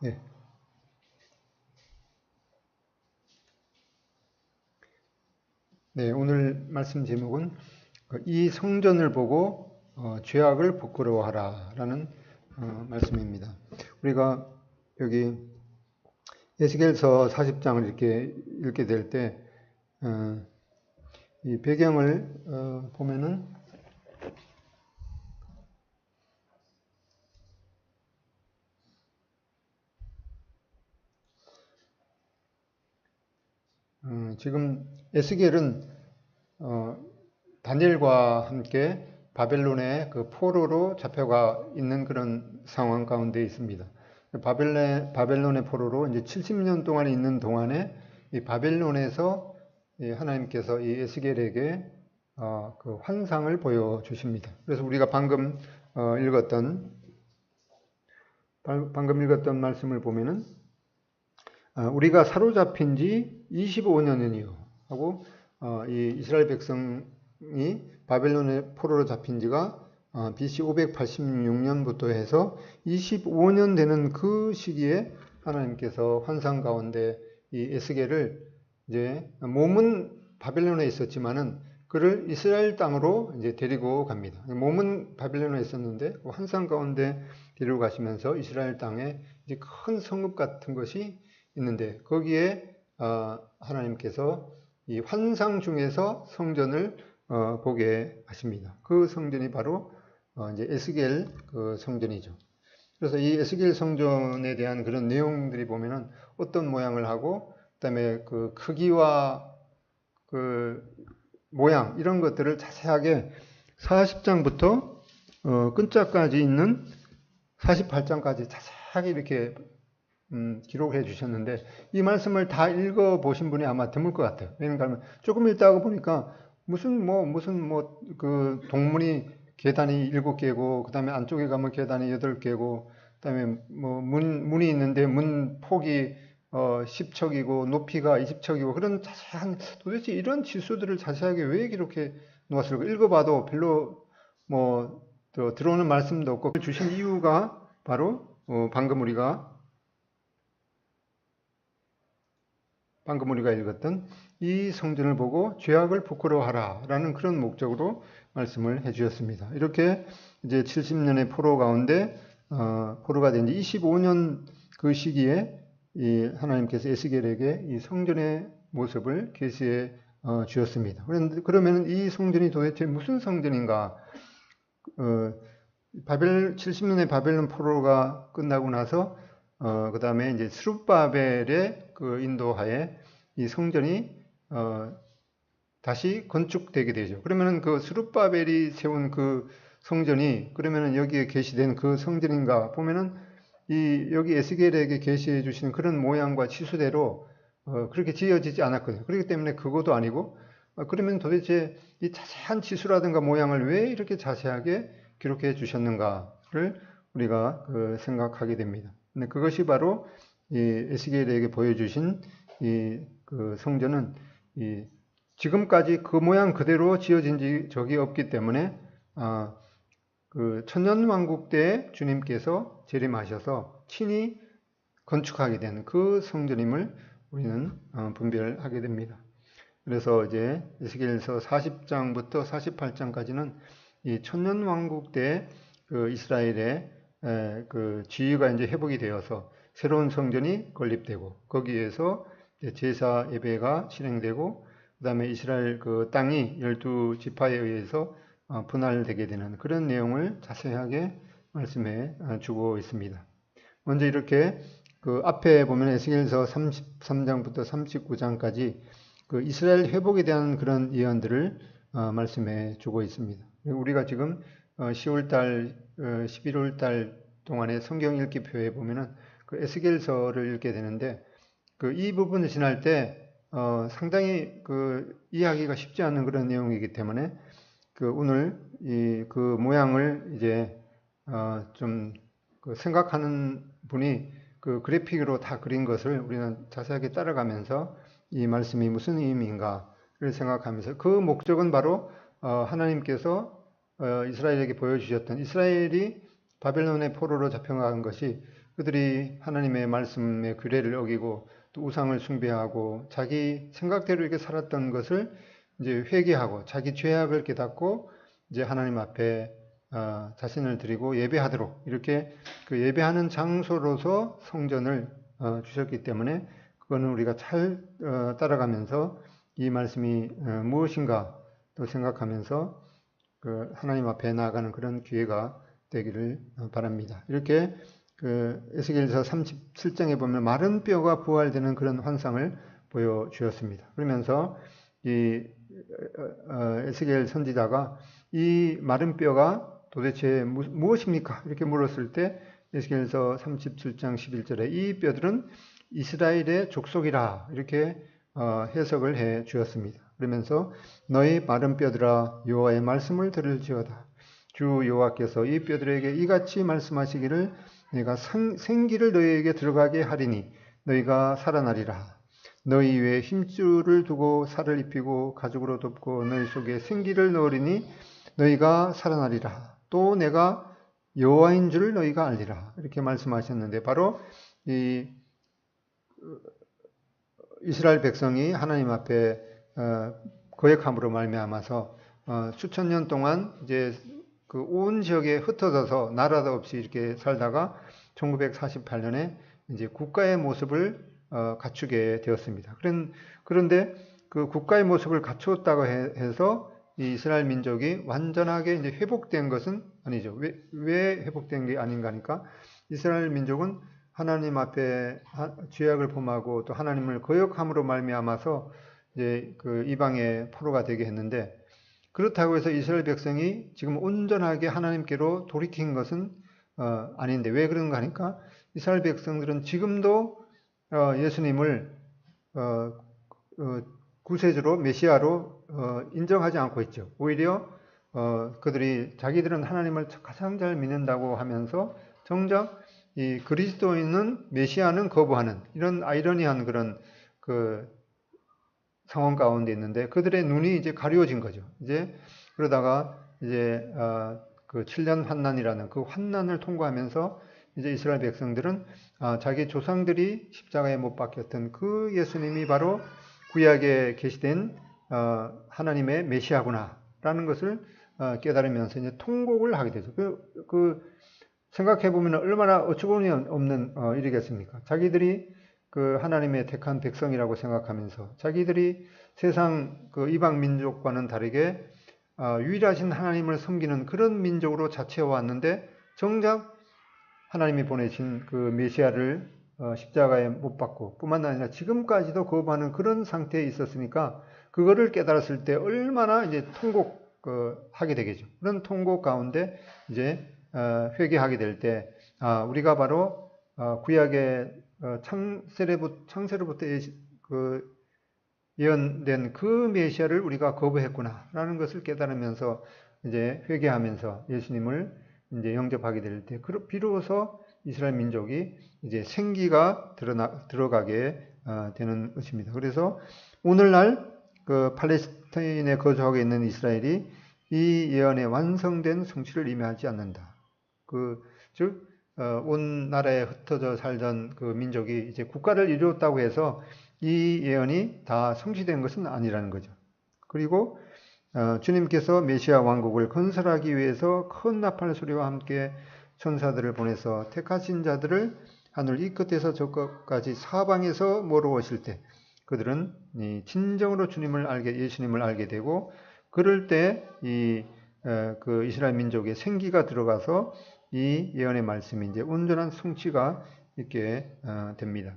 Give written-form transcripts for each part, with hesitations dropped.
네. 네, 오늘 말씀 제목은 이 성전을 보고 죄악을 부끄러워하라 라는 말씀입니다. 우리가 여기 에스겔서 40장을 이렇게 읽게 될 때 이 배경을 보면은 지금 에스겔은 다니엘과 함께 바벨론의 그 포로로 잡혀가 있는 그런 상황 가운데 있습니다. 바벨론의 포로로 이제 70년 동안 있는 동안에 이 바벨론에서 하나님께서 이 에스겔에게 그 환상을 보여주십니다. 그래서 우리가 방금 읽었던 말씀을 보면은 우리가 사로잡힌 지 25년이요 하고 이 이스라엘 백성이 바벨론의 포로로 잡힌 지가 BC 586년부터 해서 25년 되는 그 시기에 하나님께서 환상 가운데 이 에스겔을 이제 몸은 바벨론에 있었지만은 그를 이스라엘 땅으로 이제 데리고 갑니다. 몸은 바벨론에 있었는데 환상 가운데 데리고 가시면서 이스라엘 땅에 이제 큰 성읍 같은 것이 있는데 거기에 하나님께서 이 환상 중에서 성전을 보게 하십니다. 그 성전이 바로 이제 에스겔 그 성전이죠. 그래서 이 에스겔 성전에 대한 그런 내용들이 보면은 어떤 모양을 하고 그다음에 그 크기와 그 모양 이런 것들을 자세하게 40장부터 끝자까지 있는 48장까지 자세하게 이렇게 기록해 주셨는데 이 말씀을 다 읽어 보신 분이 아마 드물 것 같아요. 왜냐하면 조금 읽다가 보니까 무슨 그 동문이 계단이 7개고 그다음에 안쪽에 가면 계단이 8개고 그다음에 뭐 문이 있는데 문 폭이 10척이고 높이가 20척이고 그런 자세한 도대체 이런 지수들을 자세하게 왜 이렇게 놓았을까? 읽어봐도 별로 뭐 들어오는 말씀도 없고 주신 이유가 바로 방금 우리가 읽었던 이 성전을 보고 죄악을 부끄러워하라 라는 그런 목적으로 말씀을 해주셨습니다. 이렇게 이제 70년의 포로 가운데 포로가 된 지 25년 그 시기에 이 하나님께서 에스겔에게 이 성전의 모습을 계시해 주었습니다. 그러면 이 성전이 도대체 무슨 성전인가? 70년의 바벨론 포로가 끝나고 나서 그 다음에 이제 스룹바벨의 그 인도하에 이 성전이 다시 건축되게 되죠. 그러면은 그 스룹바벨이 세운 그 성전이 그러면은 여기에 게시된 그 성전인가 보면은 여기 에스겔에게 게시해 주시는 그런 모양과 치수대로 그렇게 지어지지 않았거든요. 그렇기 때문에 그것도 아니고 그러면 도대체 이 자세한 치수라든가 모양을 왜 이렇게 자세하게 기록해 주셨는가를 우리가 생각하게 됩니다. 근데 그것이 바로 이 에스겔에게 보여주신 그 성전은 지금까지 그 모양 그대로 지어진 적이 없기 때문에 그 천년왕국 때 주님께서 재림하셔서 친히 건축하게 된 그 성전임을 우리는 분별하게 됩니다. 그래서 이제 에스겔서 40장부터 48장까지는 이 천년왕국 때 그 이스라엘의 그 지위가 이제 회복이 되어서 새로운 성전이 건립되고 거기에서 제사 예배가 실행되고 그다음에 이스라엘 그 땅이 12지파에 의해서 분할되게 되는 그런 내용을 자세하게 말씀해 주고 있습니다. 먼저 이렇게 그 앞에 보면 에스겔서 33장부터 39장까지 그 이스라엘 회복에 대한 그런 예언들을 말씀해 주고 있습니다. 우리가 지금 10월달, 11월달 동안에 성경 읽기표에 보면은 그 에스겔서를 읽게 되는데 그 이 부분을 지날 때 상당히 그 이해하기가 쉽지 않은 그런 내용이기 때문에 그 오늘 그 모양을 이제 좀 그 생각하는 분이 그 그래픽으로 다 그린 것을 우리는 자세하게 따라가면서 이 말씀이 무슨 의미인가를 생각하면서 그 목적은 바로 하나님께서 이스라엘에게 보여주셨던 이스라엘이 바벨론의 포로로 잡혀간 것이 그들이 하나님의 말씀의 규례를 어기고 또 우상을 숭배하고 자기 생각대로 이렇게 살았던 것을 이제 회개하고 자기 죄악을 깨닫고 이제 하나님 앞에 자신을 드리고 예배하도록 이렇게 그 예배하는 장소로서 성전을 주셨기 때문에 그거는 우리가 잘 따라가면서 이 말씀이 무엇인가 또 생각하면서 그 하나님 앞에 나아가는 그런 기회가 되기를 바랍니다. 이렇게 그 에스겔서 37장에 보면 마른 뼈가 부활되는 그런 환상을 보여주었습니다. 그러면서 이 에스겔 선지자가 이 마른 뼈가 도대체 무엇입니까? 이렇게 물었을 때 에스겔서 37장 11절에 이 뼈들은 이스라엘의 족속이라 이렇게 해석을 해 주었습니다. 그러면서 너희 마른 뼈들아 여호와의 말씀을 들을지어다. 주 여호와께서 이 뼈들에게 이같이 말씀하시기를 내가 생기를 너희에게 들어가게 하리니 너희가 살아나리라. 너희 위에 힘줄을 두고 살을 입히고 가죽으로 덮고 너희 속에 생기를 넣으리니 너희가 살아나리라. 또 내가 여호와인 줄 너희가 알리라. 이렇게 말씀하셨는데 바로 이 이스라엘 백성이 하나님 앞에 거역함으로 말미암아서 수천 년 동안 이제 그 온 지역에 흩어져서 나라도 없이 이렇게 살다가 1948년에 이제 국가의 모습을 갖추게 되었습니다. 그런데 그 국가의 모습을 갖추었다고 해서 이 이스라엘 민족이 완전하게 이제 회복된 것은 아니죠. 왜 회복된 게 아닌가 하니까 이스라엘 민족은 하나님 앞에 죄악을 범하고 또 하나님을 거역함으로 말미암아서 이제 그 이방의 포로가 되게 했는데 그렇다고 해서 이스라엘 백성이 지금 온전하게 하나님께로 돌이킨 것은 아닌데 왜 그런가 하니까 이스라엘 백성들은 지금도 예수님을 구세주로 메시아로 인정하지 않고 있죠. 오히려 그들이 자기들은 하나님을 가장 잘 믿는다고 하면서 정작 이 그리스도인은 메시아는 거부하는 이런 아이러니한 그런 그 상황 가운데 있는데 그들의 눈이 이제 가려워진 거죠. 이제 그러다가 이제 그 7년 환난이라는 그 환난을 통과하면서 이제 이스라엘 백성들은 자기 조상들이 십자가에 못 박혔던 그 예수님이 바로 구약에 계시된 하나님의 메시아구나라는 것을 깨달으면서 이제 통곡을 하게 되죠. 생각해 보면 얼마나 어처구니 없는 일이겠습니까? 자기들이 그 하나님의 택한 백성이라고 생각하면서 자기들이 세상 그 이방 민족과는 다르게 유일하신 하나님을 섬기는 그런 민족으로 자체해 왔는데 정작 하나님이 보내신 그 메시아를 십자가에 못 박고 뿐만 아니라 지금까지도 거부하는 그런 상태에 있었으니까 그거를 깨달았을 때 얼마나 이제 통곡하게 되겠죠. 그런 통곡 가운데 이제 회개하게 될 때 우리가 바로 구약의 창세로부터 그 예언된 그 메시아를 우리가 거부했구나라는 것을 깨달으면서 이제 회개하면서 예수님을 이제 영접하게 될 때 비로소 이스라엘 민족이 이제 생기가 들어가게 되는 것입니다. 그래서 오늘날 그 팔레스타인에 거주하고 있는 이스라엘이 이 예언의 완성된 성취를 의미하지 않는다. 즉 온 나라에 흩어져 살던 그 민족이 이제 국가를 이루었다고 해서 이 예언이 다 성취된 것은 아니라는 거죠. 그리고 주님께서 메시아 왕국을 건설하기 위해서 큰 나팔 소리와 함께 천사들을 보내서 택하신 자들을 하늘 이 끝에서 저 끝까지 사방에서 몰아오실 때 그들은 진정으로 예수님을 알게 되고 그럴 때 그 이스라엘 민족의 생기가 들어가서 이 예언의 말씀이 이제 온전한 성취가 있게 됩니다.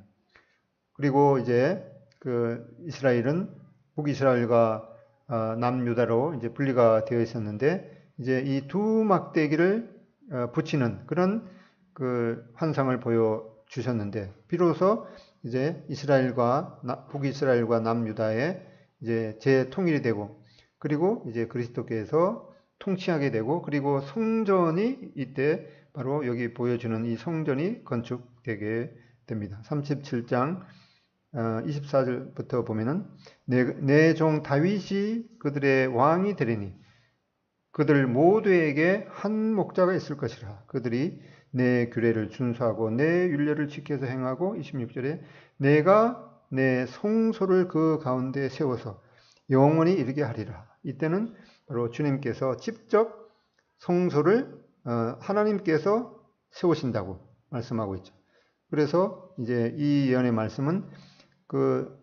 그리고 이제 그 이스라엘은 북이스라엘과 남유다로 이제 분리가 되어 있었는데 이제 이 두 막대기를 붙이는 그런 그 환상을 보여 주셨는데 비로소 이제 북이스라엘과 남유다의 이제 재통일이 되고 그리고 이제 그리스도께서 통치하게 되고 그리고 성전이 이때 바로 여기 보여주는 이 성전이 건축되게 됩니다. 37장 24절부터 보면은 내 종 다윗이 그들의 왕이 되리니 그들 모두에게 한 목자가 있을 것이라. 그들이 내 규례를 준수하고 내 율례를 지켜서 행하고 26절에 내가 내 성소를 그 가운데 세워서 영원히 이르게 하리라. 이때는 바로 주님께서 직접 성소를 하나님께서 세우신다고 말씀하고 있죠. 그래서 이제 이 예언의 말씀은 그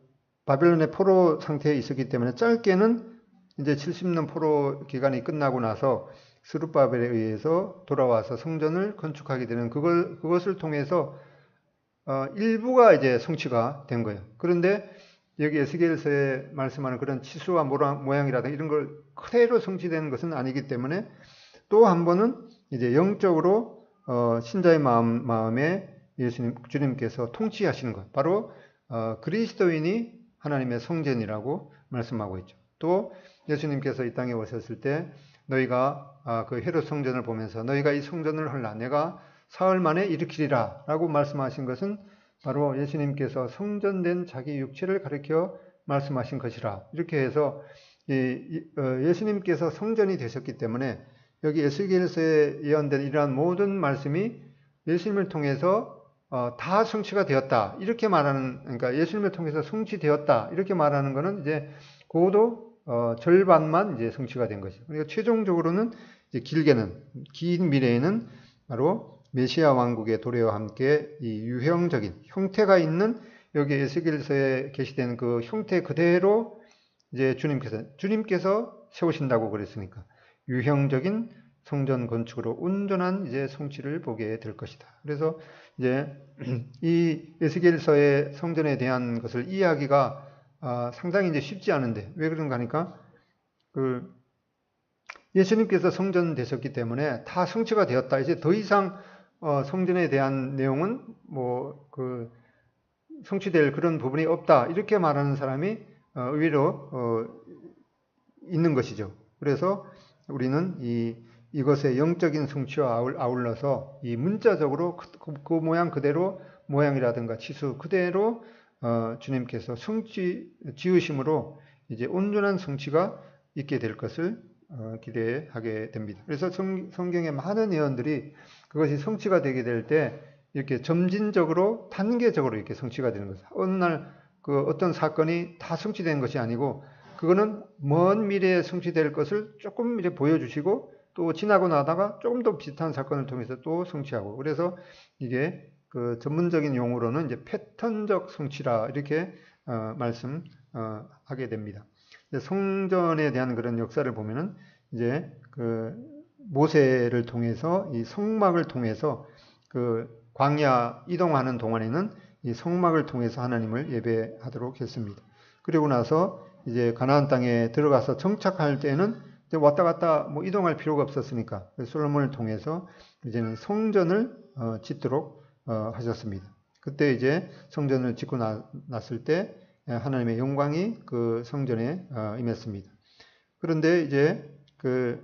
바벨론의 포로 상태에 있었기 때문에 짧게는 이제 70년 포로 기간이 끝나고 나서 스룹바벨에 의해서 돌아와서 성전을 건축하게 되는 그것을 통해서 일부가 이제 성취가 된 거예요. 그런데 여기 에스겔서에 말씀하는 그런 치수와 모양이라든가 이런 걸 그대로 성취되는 것은 아니기 때문에 또 한 번은 이제 영적으로 신자의 마음에 주님께서 통치하시는 것, 바로 그리스도인이 하나님의 성전이라고 말씀하고 있죠. 또 예수님께서 이 땅에 오셨을 때 너희가 그 헤롯 성전을 보면서 너희가 이 성전을 헐라 내가 사흘 만에 일으키리라 라고 말씀하신 것은 바로 예수님께서 성전된 자기 육체를 가리켜 말씀하신 것이라. 이렇게 해서 예수님께서 성전이 되셨기 때문에 여기 에스겔서에 예언된 이러한 모든 말씀이 예수님을 통해서 다 성취가 되었다. 이렇게 말하는, 그러니까 예수님을 통해서 성취되었다. 이렇게 말하는 것은 이제 고도 절반만 이제 성취가 된 것이죠. 그러니까 최종적으로는 이제 긴 미래에는 바로 메시아 왕국의 도래와 함께 이 유형적인 형태가 있는 여기 에스겔서에 게시된 그 형태 그대로 이제 주님께서 세우신다고 그랬으니까 유형적인 성전 건축으로 온전한 이제 성취를 보게 될 것이다. 그래서 이제 이 에스겔서의 성전에 대한 것을 이해하기가 상당히 이제 쉽지 않은데 왜 그런가 하니까 그 예수님께서 성전 되셨기 때문에 다 성취가 되었다. 이제 더 이상 성전에 대한 내용은 뭐 그 성취될 그런 부분이 없다. 이렇게 말하는 사람이 의외로 있는 것이죠. 그래서 우리는 이것의 영적인 성취와 아울러서 이 문자적으로 그 모양 그대로 모양이라든가 치수 그대로 주님께서 지으심으로 이제 온전한 성취가 있게 될 것을 기대하게 됩니다. 그래서 성경의 많은 예언들이 그것이 성취가 되게 될 때 이렇게 점진적으로 단계적으로 이렇게 성취가 되는 것을 어느 날 그 어떤 사건이 다 성취된 것이 아니고 그거는 먼 미래에 성취될 것을 조금 이제 보여주시고 또 지나고 나다가 조금 더 비슷한 사건을 통해서 또 성취하고 그래서 이게 그 전문적인 용어로는 이제 패턴적 성취라 이렇게 말씀하게 됩니다. 성전에 대한 그런 역사를 보면은 이제 그 모세를 통해서 이 성막을 통해서 그 광야 이동하는 동안에는 이 성막을 통해서 하나님을 예배하도록 했습니다. 그리고 나서 이제 가나안 땅에 들어가서 정착할 때는 이제 왔다 갔다 뭐 이동할 필요가 없었으니까 솔로몬을 통해서 이제는 성전을 짓도록 하셨습니다. 그때 이제 성전을 짓고 났을 때 하나님의 영광이 그 성전에 임했습니다. 그런데 이제 그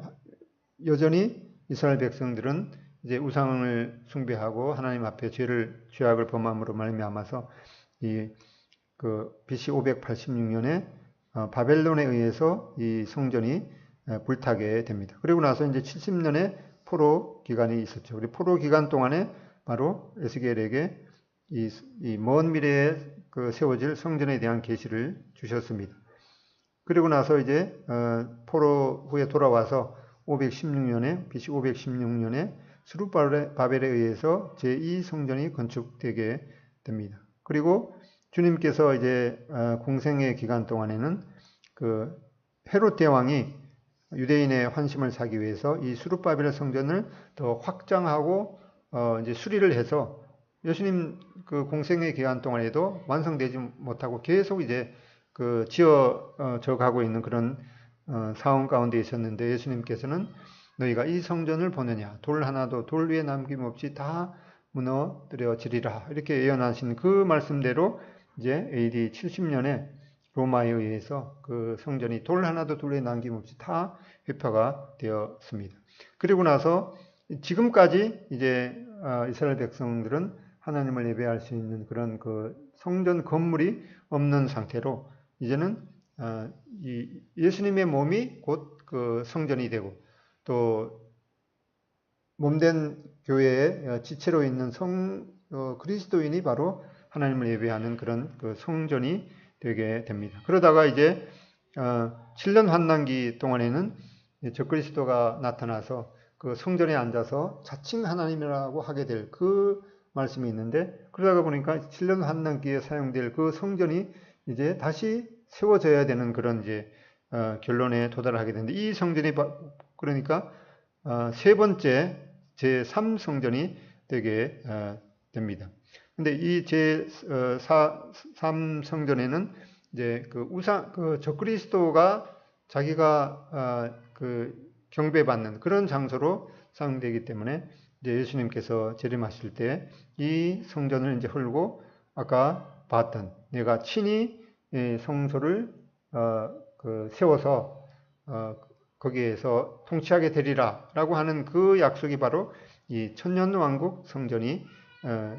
여전히 이스라엘 백성들은 이제 우상을 숭배하고 하나님 앞에 죄악을 범함으로 말미암아서 그 BC 586년에 바벨론에 의해서 이 성전이 불타게 됩니다. 그리고 나서 이제 70년의 포로 기간이 있었죠. 우리 포로 기간 동안에 바로 에스겔에게 이 먼 미래에 그 세워질 성전에 대한 계시를 주셨습니다. 그리고 나서 이제 포로 후에 돌아와서 516년에 BC 516년에 스룹바벨에 의해서 제2성전이 건축되게 됩니다. 그리고 주님께서 이제 공생의 기간 동안에는 그 헤롯 대왕이 유대인의 환심을 사기 위해서 이 스룹바벨 성전을 더 확장하고 이제 수리를 해서 예수님 그 공생의 기간 동안에도 완성되지 못하고 계속 이제 그 지어져 가고 있는 그런 상황 가운데 있었는데 예수님께서는 너희가 이 성전을 보느냐 돌 하나도 돌 위에 남김없이 다 무너뜨려지리라 이렇게 예언하신 그 말씀대로 이제 AD 70년에 로마에 의해서 그 성전이 돌 하나도 돌 위에 남김없이 다 회파가 되었습니다. 그리고 나서 지금까지 이제 이스라엘 백성들은 하나님을 예배할 수 있는 그런 그 성전 건물이 없는 상태로 이제는 이 예수님의 몸이 곧 그 성전이 되고 또 몸된 교회의 지체로 있는 그리스도인이 바로 하나님을 예배하는 그런 그 성전이 되게 됩니다. 그러다가 이제 7년 환난기 동안에는 적그리스도가 나타나서 그 성전에 앉아서 자칭 하나님이라고 하게 될 그 말씀이 있는데, 그러다가 보니까 7년 환난기에 사용될 그 성전이 이제 다시 세워져야 되는 그런 이제 결론에 도달하게 되는데, 이 성전이 그러니까 세 번째 제3성전이 되게 됩니다. 근데 이 제3성전에는 이제 그 적그리스도가 자기가 그 경배받는 그런 장소로 사용되기 때문에 이제 예수님께서 재림하실 때 이 성전을 이제 헐고 아까 봤던 내가 친히 성소를 세워서 거기에서 통치하게 되리라라고 하는 그 약속이 바로 이 천년왕국 성전이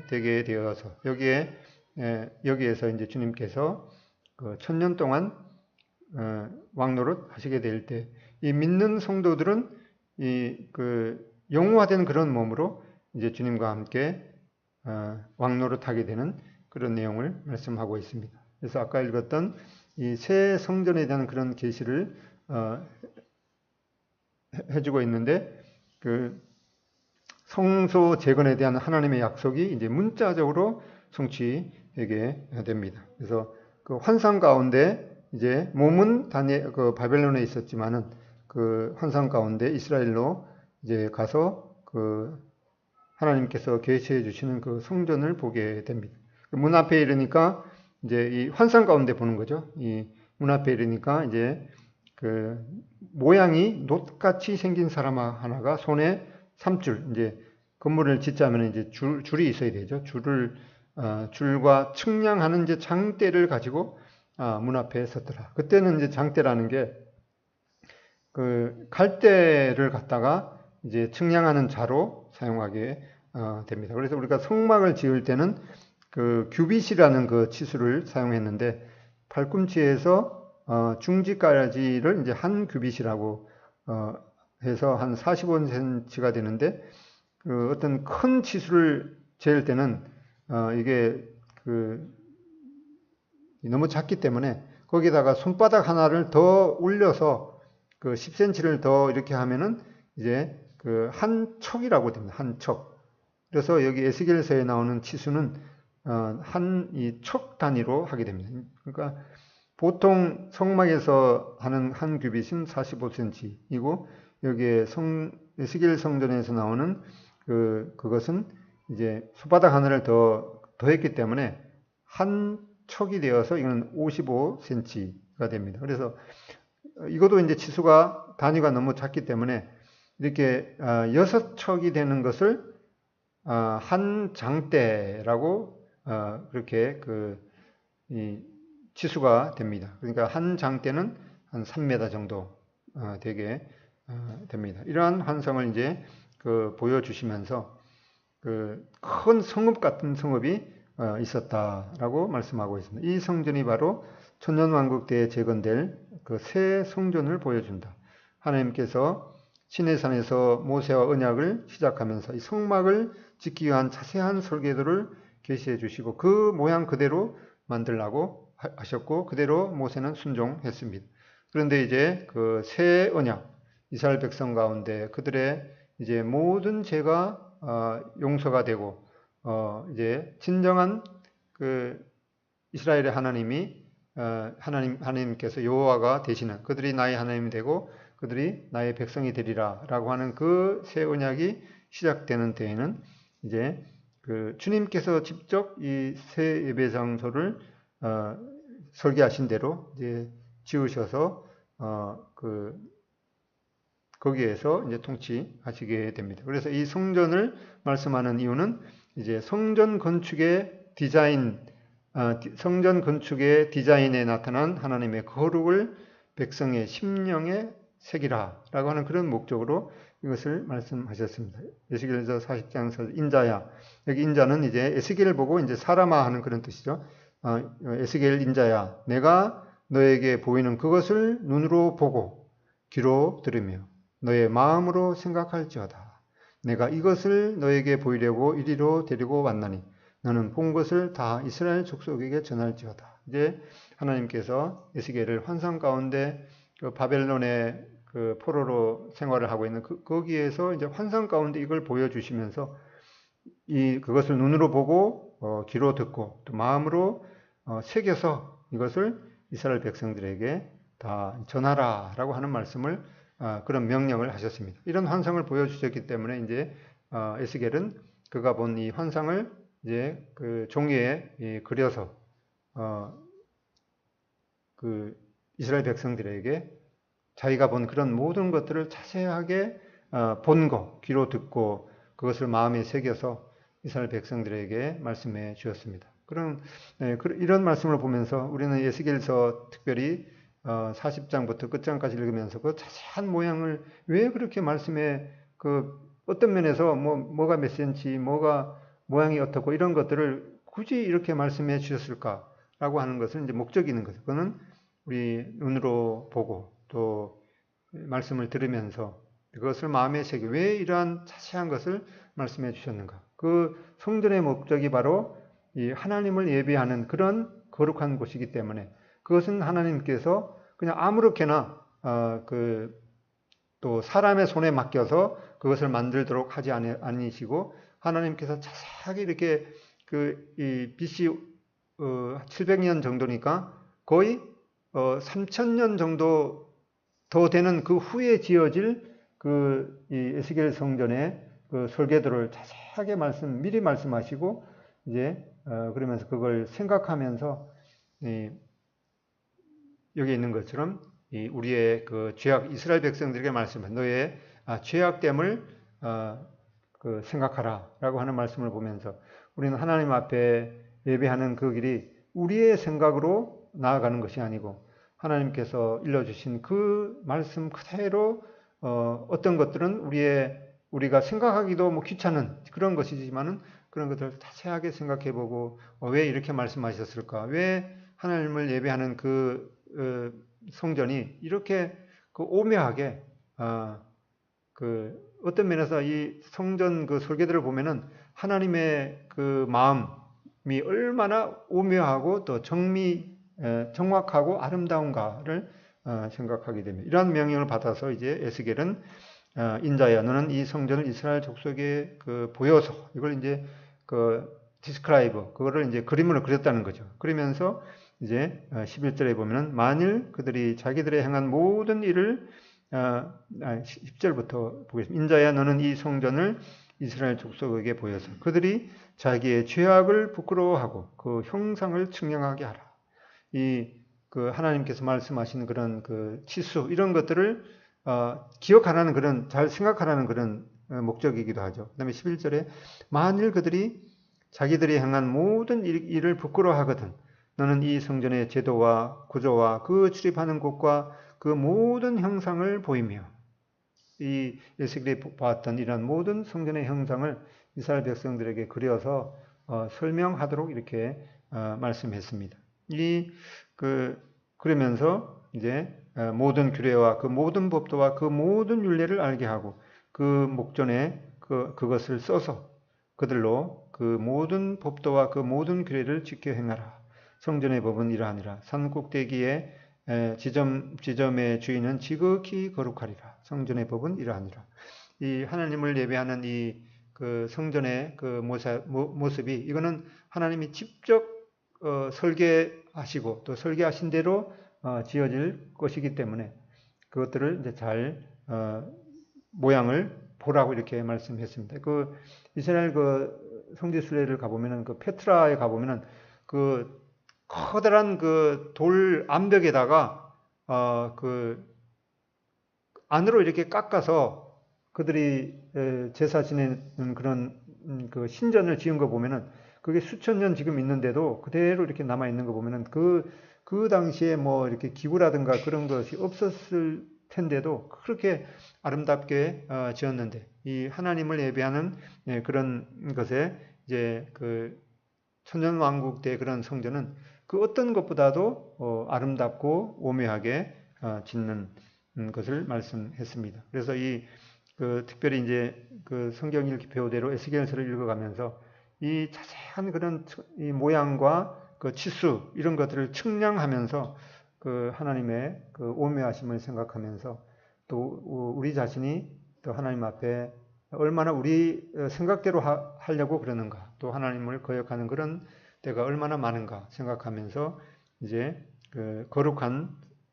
되게 되어서 여기에서 이제 주님께서 그 천년 동안 왕노릇 하시게 될 때 이 믿는 성도들은 영웅화된 그런 몸으로 이제 주님과 함께 왕노릇 하게 되는 그런 내용을 말씀하고 있습니다. 그래서 아까 읽었던 이 새 성전에 대한 그런 계시를 해주고 있는데, 그 성소 재건에 대한 하나님의 약속이 이제 문자적으로 성취되게 됩니다. 그래서 그 환상 가운데 이제 몸은 그 바벨론에 있었지만은 그 환상 가운데 이스라엘로 이제 가서 그 하나님께서 계시해 주시는 그 성전을 보게 됩니다. 문 앞에 이르니까 이제 이 환상 가운데 보는 거죠. 이 문 앞에 이르니까 이제 그 모양이 놋같이 생긴 사람 하나가 손에 3줄, 이제 건물을 짓자면 이제 줄이 있어야 되죠. 줄과 측량하는 이제 장대를 가지고 문 앞에 섰더라. 그때는 이제 장대라는 게 그 갈대를 갖다가 이제 측량하는 자로 사용하게 됩니다. 그래서 우리가 성막을 지을 때는 그 규빗이라는 그 치수를 사용했는데, 발꿈치에서 중지까지를 이제 한 규빗이라고 해서 한 45cm가 되는데, 그 어떤 큰 치수를 재을 때는 이게 너무 작기 때문에 거기다가 손바닥 하나를 더 올려서 그 10cm를 더 이렇게 하면은 이제 그 한 척이라고 됩니다. 한 척. 그래서 여기 에스겔서에 나오는 치수는 이 척 단위로 하게 됩니다. 그러니까 보통 성막에서 하는 한 규빗은 45cm이고 여기에 에스겔 성전에서 나오는 그것은 이제 손바닥 하나를 더했기 때문에 한 척이 되어서 이거는 55cm가 됩니다. 그래서 이것도 이제 치수가 단위가 너무 작기 때문에 이렇게 6척이 되는 것을 한 장대라고 그렇게 이 치수가 됩니다. 그러니까 한 장대는 한 3m 정도 되게 됩니다. 이러한 환상을 이제 보여주시면서 큰 성읍 같은 성읍이 있었다라고 말씀하고 있습니다. 이 성전이 바로 천년왕국 때에 재건될 그 새 성전을 보여준다. 하나님께서 시내산에서 모세와 언약을 시작하면서 이 성막을 짓기 위한 자세한 설계도를 계시해 주시고 그 모양 그대로 만들라고 하셨고 그대로 모세는 순종했습니다. 그런데 이제 그 새 언약, 이스라엘 백성 가운데 그들의 이제 모든 죄가 용서가 되고 이제 진정한 그 이스라엘의 하나님께서 여호와가 되시는, 그들이 나의 하나님이 되고 그들이 나의 백성이 되리라라고 하는 그 새 언약이 시작되는 때에는 이제 그 주님께서 직접 이 새 예배 장소를 설계하신 대로 이제 지으셔서 거기에서 이제 통치하시게 됩니다. 그래서 이 성전을 말씀하는 이유는 이제 성전 건축의 디자인에 나타난 하나님의 거룩을 백성의 심령에 새기라라고 하는 그런 목적으로 이것을 말씀하셨습니다. 에스겔서 40장에서 인자야, 여기 인자는 이제 에스겔을 보고 이제 사람아 하는 그런 뜻이죠. 에스겔 인자야, 내가 너에게 보이는 그것을 눈으로 보고 귀로 들으며 너의 마음으로 생각할지어다. 내가 이것을 너에게 보이려고 이리로 데리고 왔나니 너는 본 것을 다 이스라엘 족속에게 전할지어다. 이제 하나님께서 에스겔을 환상 가운데 그 바벨론의 그 포로로 생활을 하고 있는 거기에서 이제 환상 가운데 이걸 보여주시면서 그것을 눈으로 보고 귀로 듣고 또 마음으로 새겨서 이것을 이스라엘 백성들에게 다 전하라라고 하는 말씀을 그런 명령을 하셨습니다. 이런 환상을 보여주셨기 때문에 이제 에스겔은 그가 본 이 환상을 이제 그 종이에 그려서 그 이스라엘 백성들에게 자기가 본 그런 모든 것들을 자세하게 본 거, 귀로 듣고 그것을 마음에 새겨서 이스라엘 백성들에게 말씀해 주었습니다. 이런 말씀을 보면서 우리는 에스겔서 특별히 40장부터 끝장까지 읽으면서 그 자세한 모양을 왜 그렇게 말씀해 어떤 면에서 뭐가 몇 센치, 뭐가 모양이 어떻고 이런 것들을 굳이 이렇게 말씀해 주셨을까라고 하는 것은 이제 목적이 있는 거죠. 그거는 우리 눈으로 보고 또 말씀을 들으면서 그것을 마음에 새겨 왜 이러한 자세한 것을 말씀해 주셨는가. 그 성전의 목적이 바로 이 하나님을 예배하는 그런 거룩한 곳이기 때문에 그것은 하나님께서 그냥 아무렇게나 또 사람의 손에 맡겨서 그것을 만들도록 하지 않으시고 하나님께서 자세하게 이렇게 이 BC 700년 정도니까 거의 3000년 정도 더 되는 그 후에 지어질 이 에스겔 성전의 그 설계도를 자세하게 미리 말씀하시고 이제 그러면서 그걸 생각하면서 여기 있는 것처럼 우리의 그 죄악 이스라엘 백성들에게 말씀한 너의 죄악됨을 생각하라라고 하는 말씀을 보면서 우리는 하나님 앞에 예배하는 그 길이 우리의 생각으로 나아가는 것이 아니고 하나님께서 일러주신 그 말씀 그대로 어떤 것들은 우리가 생각하기도 귀찮은 그런 것이지만은 그런 것들을 자세하게 생각해보고 왜 이렇게 말씀하셨을까? 왜 하나님을 예배하는 성전이 이렇게 오묘하게 어떤 면에서 이 성전 설계들을 보면은 하나님의 그 마음이 얼마나 오묘하고 또 정확하고 아름다운가를 생각하게 됩니다. 이러한 명령을 받아서 이제 에스겔은 인자야 너는 이 성전을 이스라엘 족속에 보여서 이걸 이제 디스크라이브 그거를 이제 그림으로 그렸다는 거죠. 그러면서 이제 11절에 보면은 만일 그들이 자기들의 행한 모든 일을 10절부터 보겠습니다. 인자야 너는 이 성전을 이스라엘 족속에게 보여서 그들이 자기의 죄악을 부끄러워하고 그 형상을 측량하게 하라. 하나님께서 말씀하신 그런 치수 이런 것들을 기억하라는 그런 잘 생각하라는 그런 목적이기도 하죠. 그다음에 11절에 만일 그들이 자기들이 행한 모든 일을 부끄러워하거든 너는 이 성전의 제도와 구조와 그 출입하는 곳과 그 모든 형상을 보이며 이 에스겔이 보았던 이런 모든 성전의 형상을 이스라엘 백성들에게 그려서 설명하도록 이렇게 말씀했습니다. 그러면서 이제 모든 규례와 그 모든 법도와 그 모든 율례를 알게 하고 그 목전에 그것을 써서 그들로 그 모든 법도와 그 모든 규례를 지켜 행하라. 성전의 법은 이러하니라. 산 꼭대기에 지점의 주인은 지극히 거룩하리라. 성전의 법은 이러하니라. 이 하나님을 예배하는 성전의 모습이 이거는 하나님이 직접 설계하시고 또 설계하신 대로 지어질 것이기 때문에 그것들을 이제 잘 모양을 보라고 이렇게 말씀했습니다. 이스라엘 성지 순례를 가보면은 페트라에 가보면은 커다란 돌 암벽에다가 안으로 이렇게 깎아서 그들이 제사 지내는 그런 신전을 지은 거 보면은 그게 수천 년 지금 있는데도 그대로 이렇게 남아 있는 거 보면은 그 당시에 이렇게 기구라든가 그런 것이 없었을 텐데도 그렇게 아름답게 지었는데 이 하나님을 예배하는 그런 것에 이제 천년왕국 때 그런 성전은 어떤 것보다도 아름답고 오묘하게 짓는 것을 말씀했습니다. 그래서 그 특별히 이제 그 성경 읽기 배우대로 에스겔서를 읽어가면서 이 자세한 그런 이 모양과 그 치수 이런 것들을 측량하면서 그 하나님의 그 오묘하심을 생각하면서 또 우리 자신이 또 하나님 앞에 얼마나 우리 생각대로 하려고 그러는가, 또 하나님을 거역하는 그런 때가 얼마나 많은가 생각하면서 이제 그 거룩한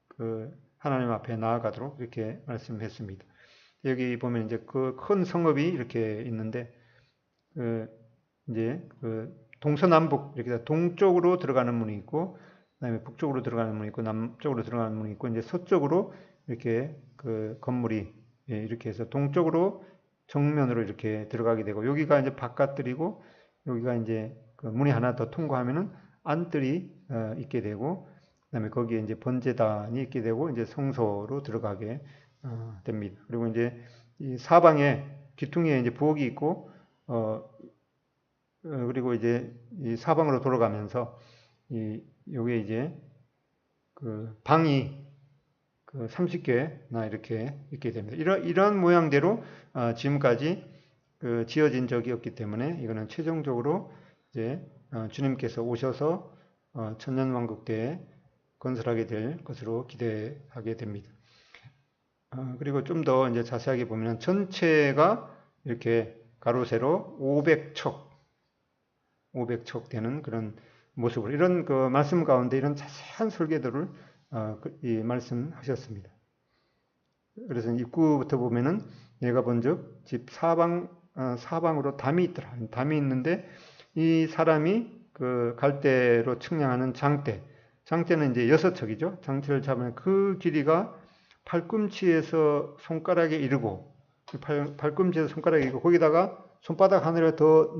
그 하나님 앞에 나아가도록 이렇게 말씀했습니다. 여기 보면 이제 그 큰 성읍이 이렇게 있는데 그 이제 그 동서남북 이렇게 동쪽으로 들어가는 문이 있고, 그다음에 북쪽으로 들어가는 문이 있고, 남쪽으로 들어가는 문이 있고, 이제 서쪽으로 이렇게 그 건물이 이렇게 해서 동쪽으로 정면으로 이렇게 들어가게 되고, 여기가 이제 바깥뜰이고, 여기가 이제 그 문이 하나 더 통과하면은 안뜰이 있게 되고, 그다음에 거기에 이제 번제단이 있게 되고, 이제 성소로 들어가게 됩니다. 그리고 이제 이 사방에 귀퉁이에 이제 부엌이 있고, 그리고 이제 이 사방으로 돌아가면서 요게 이제 그 방이 그 30개나 이렇게 있게 됩니다. 이런 모양대로 지금까지 그 지어진 적이 없기 때문에 이거는 최종적으로 이제 주님께서 오셔서 천년왕국 때에 건설하게 될 것으로 기대하게 됩니다. 그리고 좀 더 이제 자세하게 보면 전체가 이렇게 가로 세로 500척 되는 그런 모습으로, 이런 그 말씀 가운데 이런 자세한 설계도를 말씀하셨습니다. 그래서 입구부터 보면은 내가 본즉 집 사방으로 담이 있더라. 담이 있는데 이 사람이 그 갈대로 측량하는 장대는 이제 6척이죠. 장대를 잡으면 그 길이가 팔꿈치에서 손가락에 이르고, 팔꿈치에서 손가락에 이르고, 거기다가 손바닥 하늘에 더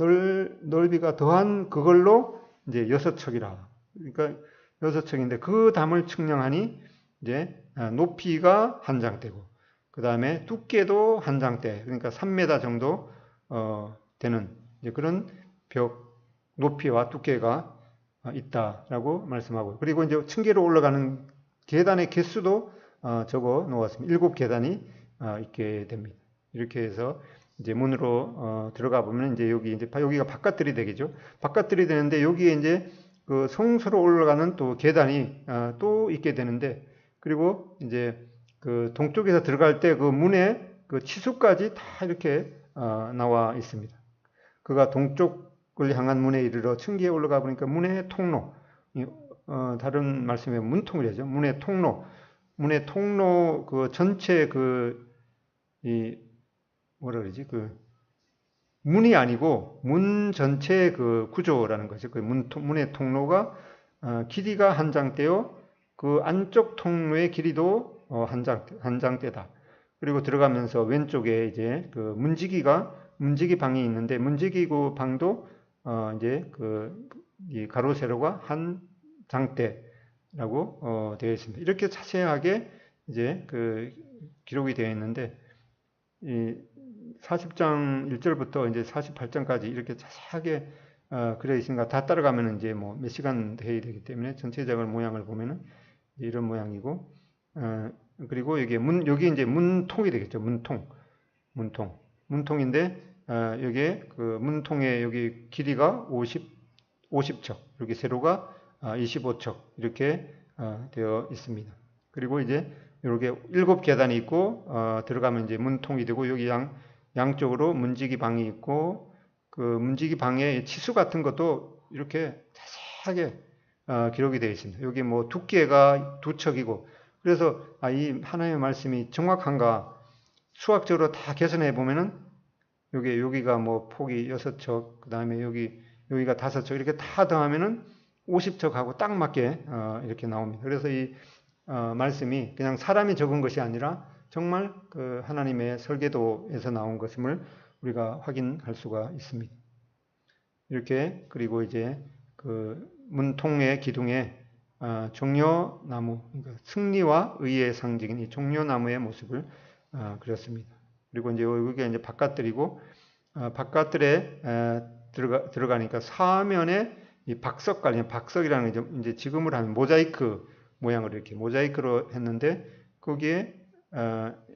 넓이가 더한 그걸로 이제 6척이라. 그러니까 6척인데 그 담을 측량하니 이제 높이가 한 장대고, 그 다음에 두께도 한 장대, 그러니까 3m 정도 되는 이제 그런 벽 높이와 두께가 있다라고 말씀하고, 그리고 이제 층계로 올라가는 계단의 개수도 적어 놓았습니다. 7계단이 있게 됩니다. 이렇게 해서 이제 문으로 들어가 보면 이제 여기가 바깥들이 되겠죠. 바깥들이 되는데 여기에 이제 그 성소로 올라가는 또 계단이 또 있게 되는데, 그리고 이제 그 동쪽에서 들어갈 때 그 문에 그 치수까지 다 이렇게 나와 있습니다. 그가 동쪽을 향한 문에 이르러 층계에 올라가 보니까 문의 통로, 다른 말씀에 문통이라죠. 문의 통로 그 전체 뭐라 그러지? 그 문이 아니고 문 전체 그 구조라는 거죠. 그 문의 통로가 길이가 한 장대요. 그 안쪽 통로의 길이도 한 장대다. 그리고 들어가면서 왼쪽에 이제 그 문지기 방이 있는데, 문지기 그 방도 이제 이 가로 세로가 한 장대라고 되어 있습니다. 이렇게 자세하게 이제 그 기록이 되어 있는데, 이 40장 1절부터 이제 48장까지 이렇게 자세하게 그려 있으니까 다 따라가면 이제 뭐 몇 시간 해야 되기 때문에 전체적인 모양을 보면은 이런 모양이고, 그리고 여기 이제 문통이 되겠죠. 문통인데, 여기에 그 문통의 여기 길이가 50척, 여기 세로가 25척 이렇게 되어 있습니다. 그리고 이제 이렇게 7계단이 있고, 들어가면 이제 문통이 되고, 여기 양쪽으로 문지기 방이 있고, 그 문지기 방의 치수 같은 것도 이렇게 자세하게 기록이 되어 있습니다. 여기 뭐 두께가 2척이고, 그래서 이 하나님의 말씀이 정확한가 수학적으로 다 계산해 보면은 여기가 뭐 폭이 6척, 그 다음에 여기가 5척 이렇게 다 더하면은 50척하고 딱 맞게 이렇게 나옵니다. 그래서 이 말씀이 그냥 사람이 적은 것이 아니라 정말 그 하나님의 설계도에서 나온 것임을 우리가 확인할 수가 있습니다. 이렇게, 그리고 이제 그 문통의 기둥에 종려나무, 그러니까 승리와 의의 상징인 이 종려나무의 모습을 그렸습니다. 그리고 이제 여기가 이제 바깥들이고, 바깥들에 들어가니까 사면에 이 박석이라는 이제 지금으로 하면 모자이크 모양으로 이렇게 모자이크로 했는데, 거기에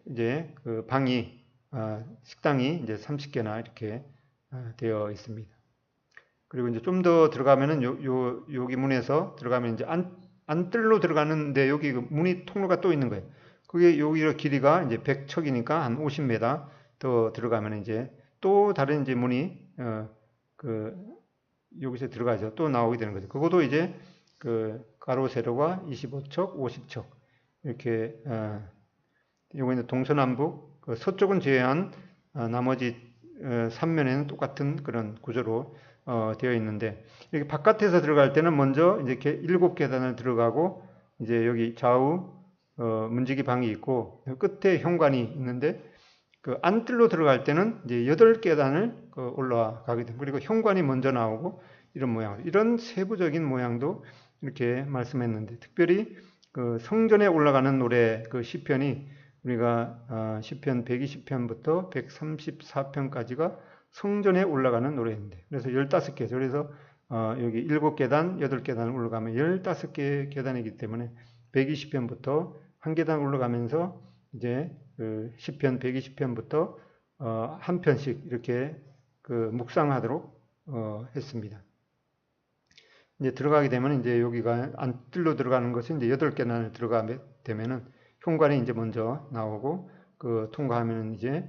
이제 그 방이 식당이 이제 30개나 이렇게 되어 있습니다. 그리고 이제 좀 더 들어가면은 여기 문에서 들어가면 이제 안뜰로 들어가는데 여기 그 문이 통로가 또 있는 거예요. 그게 여기 길이가 이제 100척이니까 한 50m 더 들어가면 이제 또 다른 이제 문이 그 여기서 들어가죠. 또 나오게 되는 거죠. 그것도 이제 그 가로 세로가 25척, 50척 이렇게 요거는 동서남북 그 서쪽은 제외한 나머지 3면에는 똑같은 그런 구조로 되어 있는데 이렇게 바깥에서 들어갈 때는 먼저 이제 7계단을 들어가고 이제 여기 좌우 문지기 방이 있고 끝에 현관이 있는데 그 안뜰로 들어갈 때는 이제 8계단을 올라가게 됩니다. 그리고 현관이 먼저 나오고 이런 모양, 이런 세부적인 모양도 이렇게 말씀했는데 특별히 그 성전에 올라가는 노래 그 시편이 우리가 시편 120편부터 134편까지가 성전에 올라가는 노래인데 그래서 15개 그래서 여기 7계단, 8계단을 올라가면 15개 계단이기 때문에 120편부터 한 계단 올라가면서 이제 그 시편 120편부터 한 편씩 이렇게 그 묵상하도록 했습니다. 이제 들어가게 되면 이제 여기가 안뜰로 들어가는 것은 이제 8계단을 들어가게 되면은 현관이 이제 먼저 나오고 그 통과하면 이제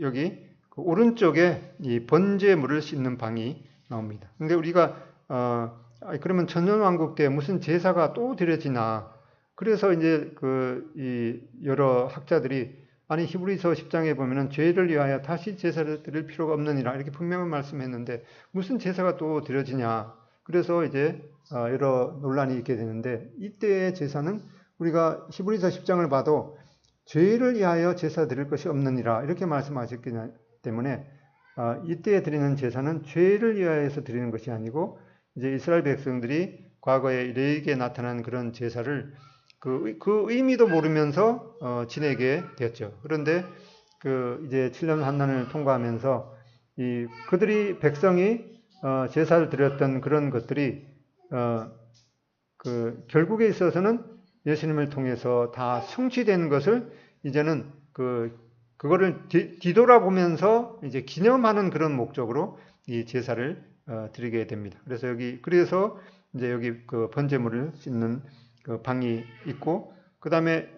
여기 그 오른쪽에 이 번제물을 씻는 방이 나옵니다. 근데 우리가 그러면 천년왕국 때 무슨 제사가 또 드려지나? 그래서 이제 이 여러 학자들이 아니 히브리서 10장에 보면은 죄를 위하여 다시 제사를 드릴 필요가 없느니라 이렇게 분명히 말씀했는데 무슨 제사가 또 드려지냐? 그래서 이제 여러 논란이 있게 되는데 이때의 제사는 우리가 히브리서 10장을 봐도 죄를 위하여 제사 드릴 것이 없느니라 이렇게 말씀하셨기 때문에 이때 드리는 제사는 죄를 위하여서 드리는 것이 아니고 이제 이스라엘 백성들이 과거에 레위기에 나타난 그런 제사를 그 의미도 모르면서 지내게 되었죠. 그런데 이제 7년 환난을 통과하면서 그들이 백성이 제사를 드렸던 그런 것들이 결국에 있어서는 예수님을 통해서 다 성취된 것을 이제는 그거를 뒤돌아보면서 이제 기념하는 그런 목적으로 이 제사를 드리게 됩니다. 그래서 이제 여기 그 번제물을 씻는 그 방이 있고 그 다음에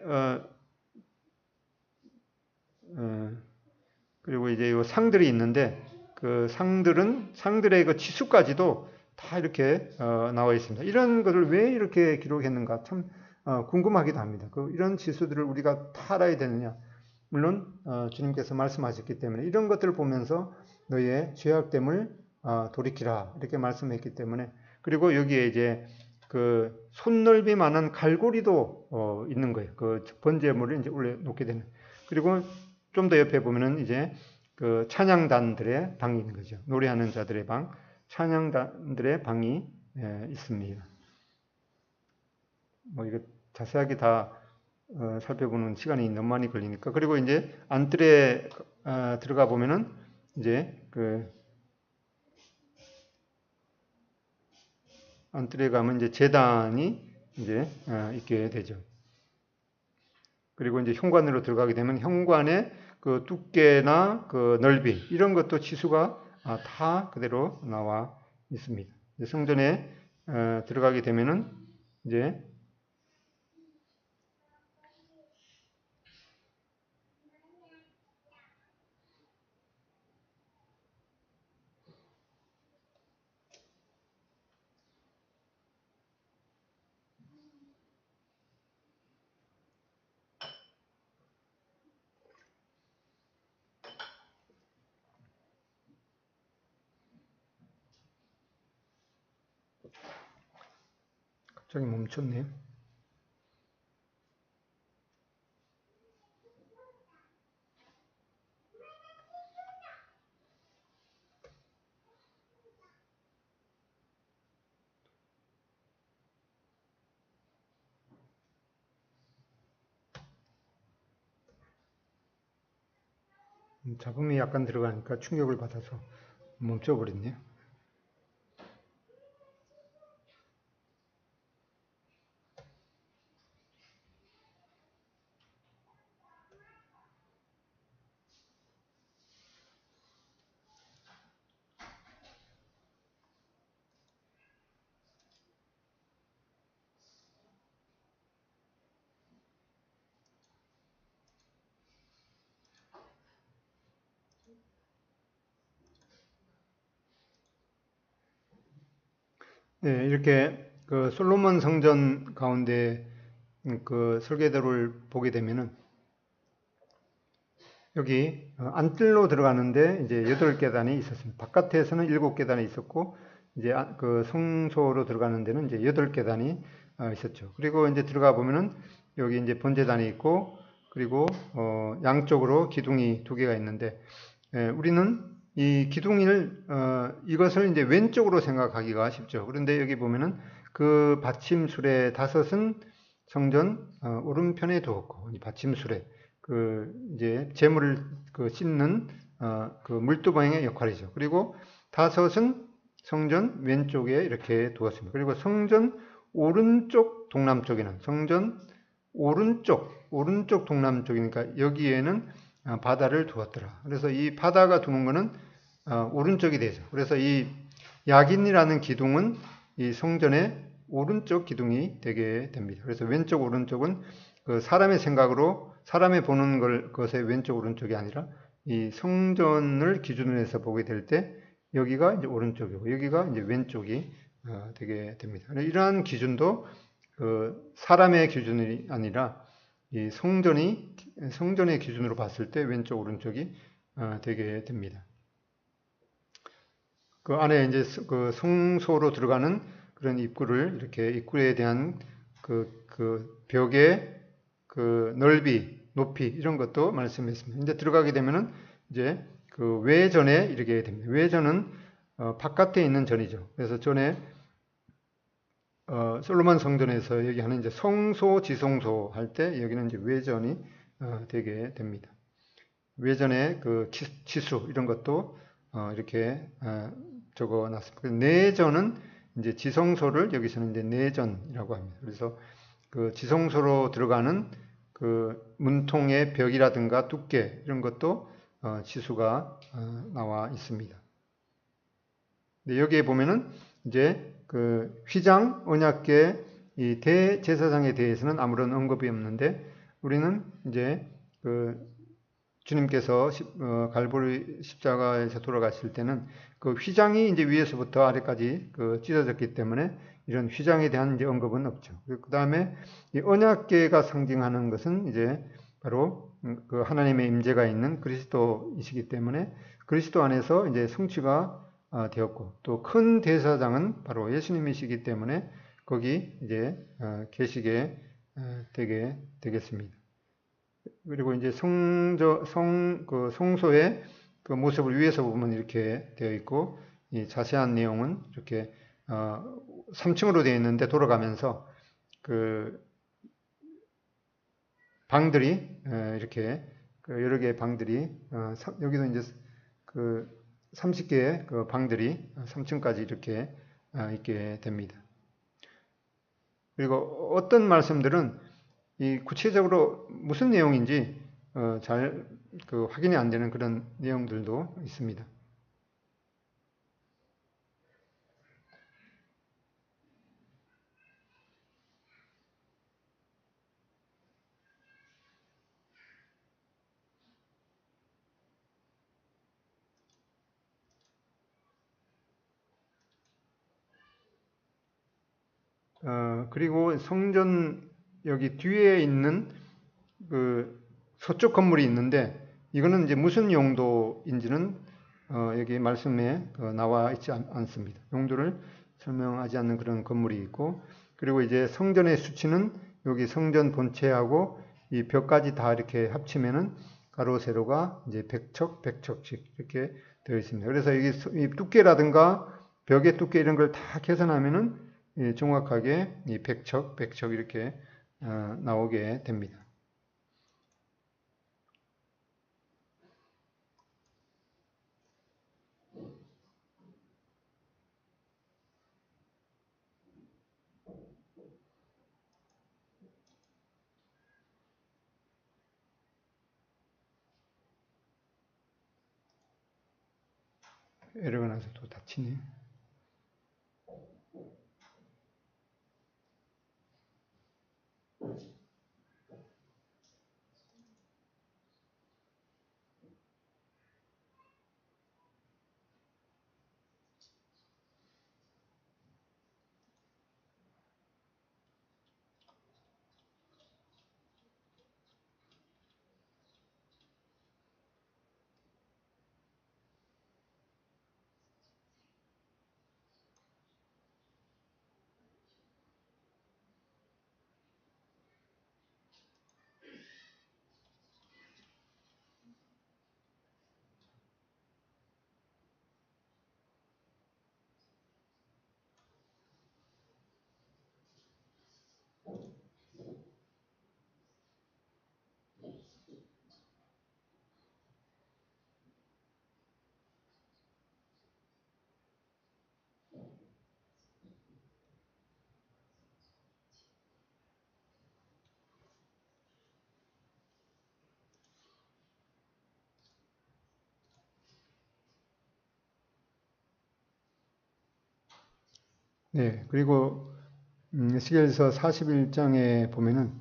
그리고 이제 요 상들이 있는데 그 상들의 그 치수까지도 다 이렇게 나와 있습니다. 이런 것을 왜 이렇게 기록했는가 참 궁금하기도 합니다. 이런 지수들을 우리가 다 알아야 되느냐? 물론 주님께서 말씀하셨기 때문에 이런 것들을 보면서 너의 죄악됨을 돌이키라 이렇게 말씀했기 때문에 그리고 여기에 이제 그 손넓이만한 갈고리도 있는 거예요. 그 번제물을 이제 올려놓게 되는. 그리고 좀 더 옆에 보면은 이제 그 찬양단들의 방이 있는 거죠. 노래하는 자들의 방, 찬양단들의 방이 있습니다. 뭐 이거 자세하게 다 살펴보는 시간이 너무 많이 걸리니까. 그리고 이제 안뜰에 들어가 보면은 이제 안뜰에 가면 이제 제단이 이제 있게 되죠. 그리고 이제 현관으로 들어가게 되면 현관의 그 두께나 그 넓이 이런 것도 치수가 다 그대로 나와 있습니다. 성전에 들어가게 되면은 이제 갑자기 멈췄네요. 잡음이 약간 들어가니까 충격을 받아서 멈춰버렸네요. 네, 이렇게 그 솔로몬 성전 가운데 그 설계도를 보게 되면은 여기 안뜰로 들어가는데 이제 8계단이 있었습니다. 바깥에서는 7계단이 있었고 이제 그 성소로 들어가는 데는 이제 8계단이 있었죠. 그리고 이제 들어가 보면은 여기 이제 번제단이 있고 그리고 양쪽으로 기둥이 2개가 있는데 우리는 이 기둥을 이것을 이제 왼쪽으로 생각하기가 쉽죠. 그런데 여기 보면은 그 받침술의 5은 성전 오른편에 두었고 이 받침술에 그 이제 재물을 그 씻는 그 물두멍의 역할이죠. 그리고 5은 성전 왼쪽에 이렇게 두었습니다. 그리고 성전 오른쪽 동남쪽에는 성전 오른쪽 동남쪽이니까 여기에는 바다를 두었더라. 그래서 이 바다가 두는 거는 오른쪽이 되죠. 그래서 이 야긴이라는 기둥은 이 성전의 오른쪽 기둥이 되게 됩니다. 그래서 왼쪽 오른쪽은 그 사람의 생각으로 사람의 보는 것의 왼쪽 오른쪽이 아니라 이 성전을 기준으로 해서 보게 될 때 여기가 이제 오른쪽이고 여기가 이제 왼쪽이 되게 됩니다. 이러한 기준도 그 사람의 기준이 아니라 이 성전의 기준으로 봤을 때 왼쪽 오른쪽이 되게 됩니다. 그 안에 이제 그 성소로 들어가는 그런 입구를 이렇게 입구에 대한 그 벽의 그 넓이, 높이 이런 것도 말씀했습니다. 이제 들어가게 되면은 이제 그 외전에 이르게 됩니다. 외전은 바깥에 있는 전이죠. 그래서 전에 솔로몬 성전에서 얘기하는 이제 성소, 지성소 할 때 여기는 이제 외전이 되게 됩니다. 외전의 그 치수 이런 것도 이렇게 적어 놨습니다. 내전은 이제 지성소를 여기서는 이제 내전이라고 합니다. 그래서 그 지성소로 들어가는 그 문통의 벽이라든가 두께 이런 것도 치수가 나와 있습니다. 근데 여기에 보면은 이제 그 휘장 언약궤 이 대제사장에 대해서는 아무런 언급이 없는데 우리는 이제 그 주님께서 갈보리 십자가에서 돌아가실 때는 그 휘장이 이제 위에서부터 아래까지 그 찢어졌기 때문에 이런 휘장에 대한 이제 언급은 없죠. 그 다음에 이 언약궤가 상징하는 것은 이제 바로 그 하나님의 임재가 있는 그리스도이시기 때문에 그리스도 안에서 이제 성취가 되었고 또 큰 대사장은 바로 예수님이시기 때문에 거기 이제 계시게 되게 되겠습니다. 그리고 이제 그 성소의 그 모습을 위에서 보면 이렇게 되어 있고 이 자세한 내용은 이렇게 3층으로 되어 있는데 돌아가면서 그 방들이 이렇게 그 여러 개의 방들이 여기도 이제 그 30개의 그 방들이 3층까지 이렇게 있게 됩니다. 그리고 어떤 말씀들은 이 구체적으로 무슨 내용인지 잘 그 확인이 안 되는 그런 내용들도 있습니다. 그리고 성전 여기 뒤에 있는 그 서쪽 건물이 있는데 이거는 이제 무슨 용도인지는 여기 말씀에 나와 있지 않습니다. 용도를 설명하지 않는 그런 건물이 있고 그리고 이제 성전의 수치는 여기 성전 본체하고 이 벽까지 다 이렇게 합치면은 가로 세로가 이제 100척씩 이렇게 되어 있습니다. 그래서 여기 이 두께라든가 벽의 두께 이런 걸 다 계산하면은 정확하게 이 100척 이렇게 나오게 됩니다. 에러가 나서 또 닫히네. 네, 그리고 에스겔서 41장에 보면은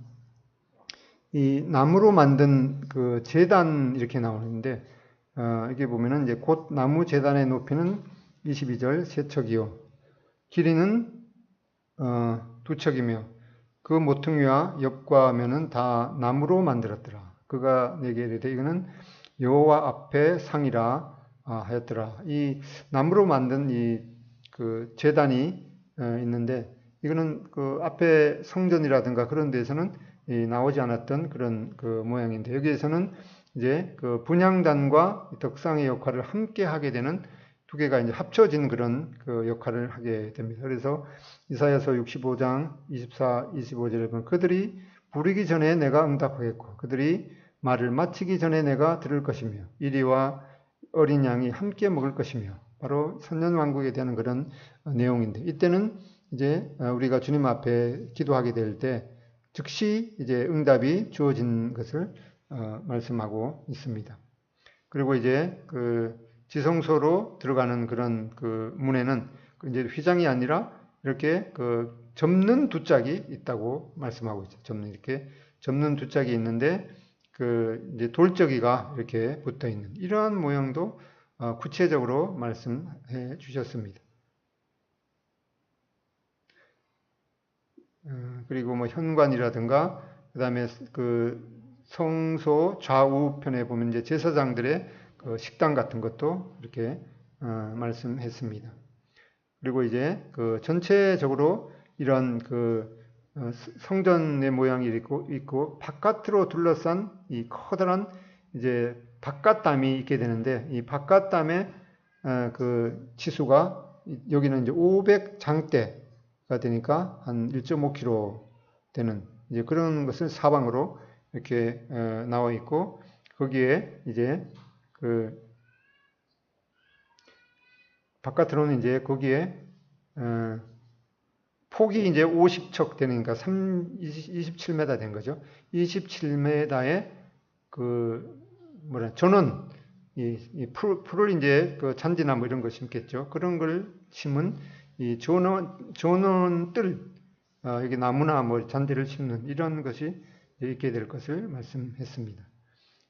이 나무로 만든 그 제단 이렇게 나오는데 이게 보면은 이제 곧 나무 제단의 높이는 22절 세 척이요 길이는 두 척이며 그 모퉁이와 옆과 면은 다 나무로 만들었더라. 그가 내게 이르되 이거는 여호와 앞에 상이라 하였더라. 이 나무로 만든 이 그 제단이 있는데 이거는 그 앞에 성전이라든가 그런 데서는 나오지 않았던 그런 그 모양인데 여기에서는 이제 그 분향단과 덕상의 역할을 함께 하게 되는 두 개가 이제 합쳐진 그런 그 역할을 하게 됩니다. 그래서 이사야서 65장 24, 25절에 보면 그들이 부르기 전에 내가 응답하겠고 그들이 말을 마치기 전에 내가 들을 것이며 이리와 어린 양이 함께 먹을 것이며 바로 천년왕국에 대한 그런 내용인데 이때는 이제 우리가 주님 앞에 기도하게 될 때 즉시 이제 응답이 주어진 것을 말씀하고 있습니다. 그리고 이제 그 지성소로 들어가는 그런 그 문에는 이제 휘장이 아니라 이렇게 그 접는 두 짝이 있다고 말씀하고 있죠. 이렇게 접는 두 짝이 있는데 그 이제 돌적이가 이렇게 붙어 있는 이러한 모형도 구체적으로 말씀해 주셨습니다. 그리고 뭐 현관이라든가 그다음에 그 성소 좌우편에 보면 이제 제사장들의 그 식당 같은 것도 이렇게 말씀했습니다. 그리고 이제 그 전체적으로 이런 그 성전의 모양이 있고 바깥으로 둘러싼 이 커다란 이제 바깥담이 있게 되는데 이 바깥담의 그 치수가 여기는 이제 500장대가 되니까 한 1.5km 되는 이제 그런 것을 사방으로 이렇게 나와 있고 거기에 이제 그 바깥으로는 이제 거기에 폭이 이제 50척 되니까 27m 된 거죠. 27m의 그 전원 이 풀을 이제 그 잔디나 뭐 이런 거 심겠죠. 그런 걸 심은 이 전원뜰 여기 나무나 뭐 잔디를 심는 이런 것이 있게 될 것을 말씀했습니다.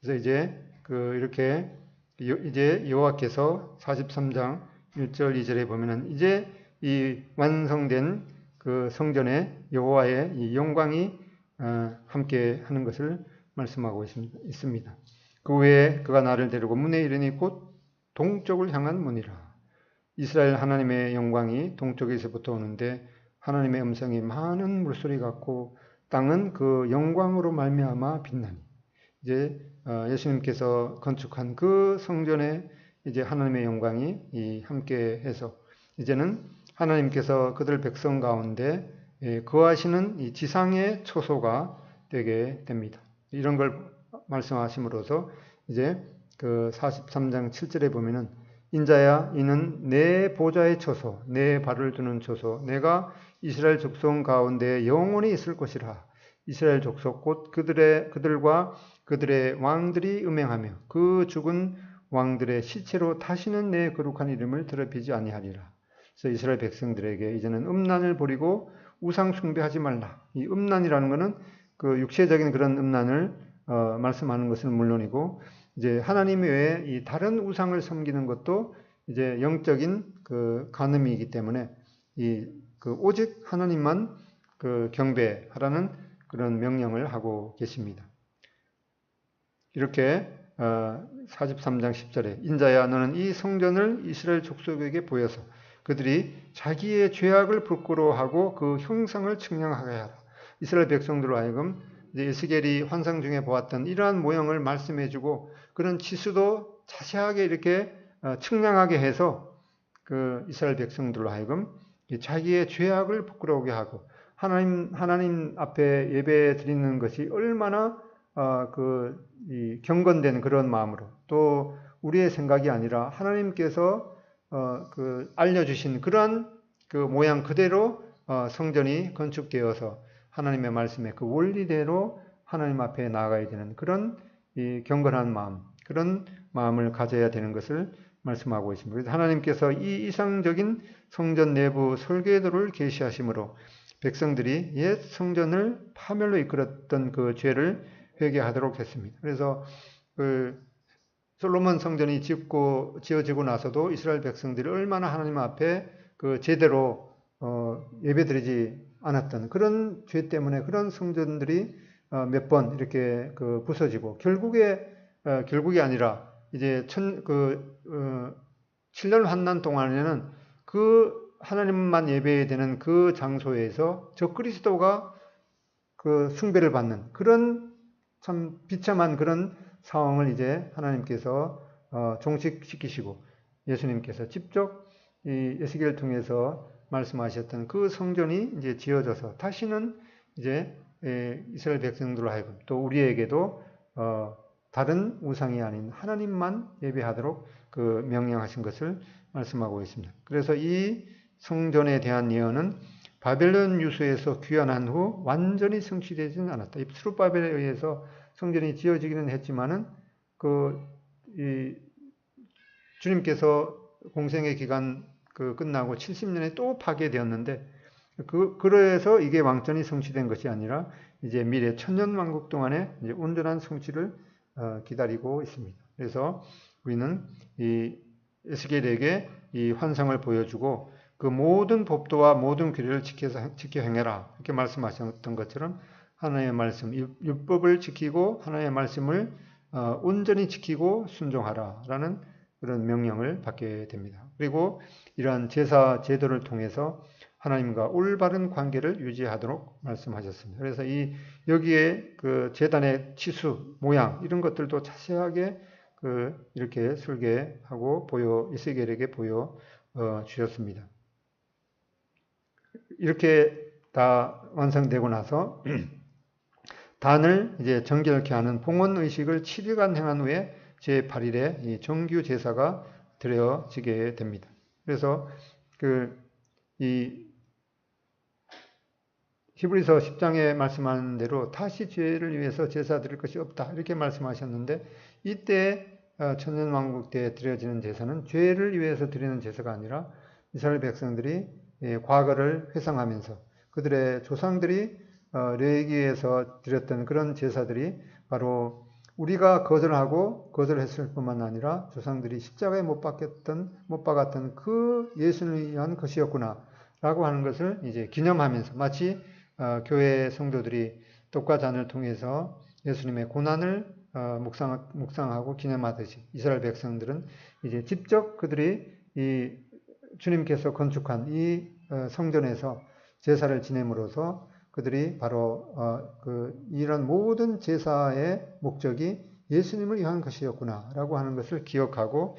그래서 이제 그 이렇게 이제 여호와께서 43장 1절 2절에 보면은 이제 이 완성된 그 성전에 여호와의 이 영광이 함께 하는 것을 말씀하고 있습니다. 그 후에 그가 나를 데리고 문에 이르니 곧 동쪽을 향한 문이라. 이스라엘 하나님의 영광이 동쪽에서부터 오는데 하나님의 음성이 많은 물소리 같고 땅은 그 영광으로 말미암아 빛나니. 이제 예수님께서 건축한 그 성전에 이제 하나님의 영광이 함께해서 이제는 하나님께서 그들 백성 가운데 거하시는 이 지상의 초소가 되게 됩니다. 이런 걸 말씀하심으로써 이제 그 43장 7절에 보면은 인자야 이는 내 보좌의 초소, 내 발을 두는 초소, 내가 이스라엘 족속 가운데 영원히 있을 것이라. 이스라엘 족속 곧 그들과 그들의 왕들이 음행하며 그 죽은 왕들의 시체로 다시는 내 거룩한 이름을 더럽히지 아니하리라. 그래서 이스라엘 백성들에게 이제는 음란을 버리고 우상 숭배하지 말라. 이 음란이라는 것은 그 육체적인 그런 음란을 말씀하는 것은 물론이고 이제 하나님 외에 이 다른 우상을 섬기는 것도 이제 영적인 그 간음이기 때문에 이 그 오직 하나님만 그 경배하라는 그런 명령을 하고 계십니다. 이렇게 43장 10절에 인자야 너는 이 성전을 이스라엘 족속에게 보여서 그들이 자기의 죄악을 부끄러워하고 그 형상을 측량하게 하라. 이스라엘 백성들로 하여금 에스겔이 환상 중에 보았던 이러한 모형을 말씀해주고 그런 치수도 자세하게 이렇게 측량하게 해서 그 이스라엘 백성들로 하여금 자기의 죄악을 부끄러우게 하고 하나님 앞에 예배 드리는 것이 얼마나 이 경건된 그런 마음으로 또 우리의 생각이 아니라 하나님께서 그 알려주신 그러한 그 모양 그대로 성전이 건축되어서 하나님의 말씀의 그 원리대로 하나님 앞에 나아가야 되는 그런 이 경건한 마음, 그런 마음을 가져야 되는 것을 말씀하고 있습니다. 그래서 하나님께서 이 이상적인 성전 내부 설계도를 계시하심으로 백성들이 옛 성전을 파멸로 이끌었던 그 죄를 회개하도록 했습니다. 그래서 그 솔로몬 성전이 지어지고 나서도 이스라엘 백성들이 얼마나 하나님 앞에 그 제대로 예배드리지 않았던 그런 죄 때문에 그런 성전들이 몇 번 이렇게 그 부서지고 결국이 아니라 이제 7년 환난 동안에는 그 하나님만 예배해야 되는 그 장소에서 적그리스도가 그 숭배를 받는 그런 참 비참한 그런 상황을 이제 하나님께서 종식시키시고 예수님께서 직접 이 에스겔을 통해서 말씀하셨던 그 성전이 이제 지어져서 다시는 이제 이스라엘 백성들로 하여금 또 우리에게도 다른 우상이 아닌 하나님만 예배하도록 그 명령하신 것을 말씀하고 있습니다. 그래서 이 성전에 대한 예언은 바벨론 유수에서 귀환한 후 완전히 성취되지는 않았다. 이 스룹바벨에 의해서 성전이 지어지기는 했지만은 주님께서 공생의 기간 끝나고 70년에 또 파괴되었는데 그래서 이게 완전히 성취된 것이 아니라 이제 미래 천년왕국 동안에 이제 온전한 성취를 기다리고 있습니다. 그래서 우리는 이 에스겔에게 이 환상을 보여주고 그 모든 법도와 모든 규례를 지켜 행해라 이렇게 말씀하셨던 것처럼 하나님의 말씀, 율법을 지키고 하나님의 말씀을 온전히 지키고 순종하라라는 그런 명령을 받게 됩니다. 그리고 이러한 제사 제도를 통해서 하나님과 올바른 관계를 유지하도록 말씀하셨습니다. 그래서 여기에 그 제단의 치수, 모양 이런 것들도 자세하게 이렇게 설계하고 에스겔에게 보여 주셨습니다. 이렇게 다 완성되고 나서 단을 이제 정결케 하는 봉헌 의식을 7일간 행한 후에 제8일에 이 정규 제사가 드려지게 됩니다. 그래서 이 히브리서 10장에 말씀하는 대로 다시 죄를 위해서 제사 드릴 것이 없다 이렇게 말씀하셨는데 이때 천년왕국 때 드려지는 제사는 죄를 위해서 드리는 제사가 아니라 이스라엘 백성들이 과거를 회상하면서 그들의 조상들이 레위기에서 드렸던 그런 제사들이 바로 우리가 거절했을 뿐만 아니라 조상들이 십자가에 못 박았던 그 예수를 위한 것이었구나 라고 하는 것을 이제 기념하면서 마치 교회 성도들이 떡과 잔을 통해서 예수님의 고난을 묵상하고 기념하듯이 이스라엘 백성들은 이제 직접 그들이 이 주님께서 건축한 이 성전에서 제사를 지냄으로써 그들이 바로 이런 모든 제사의 목적이 예수님을 위한 것이었구나라고 하는 것을 기억하고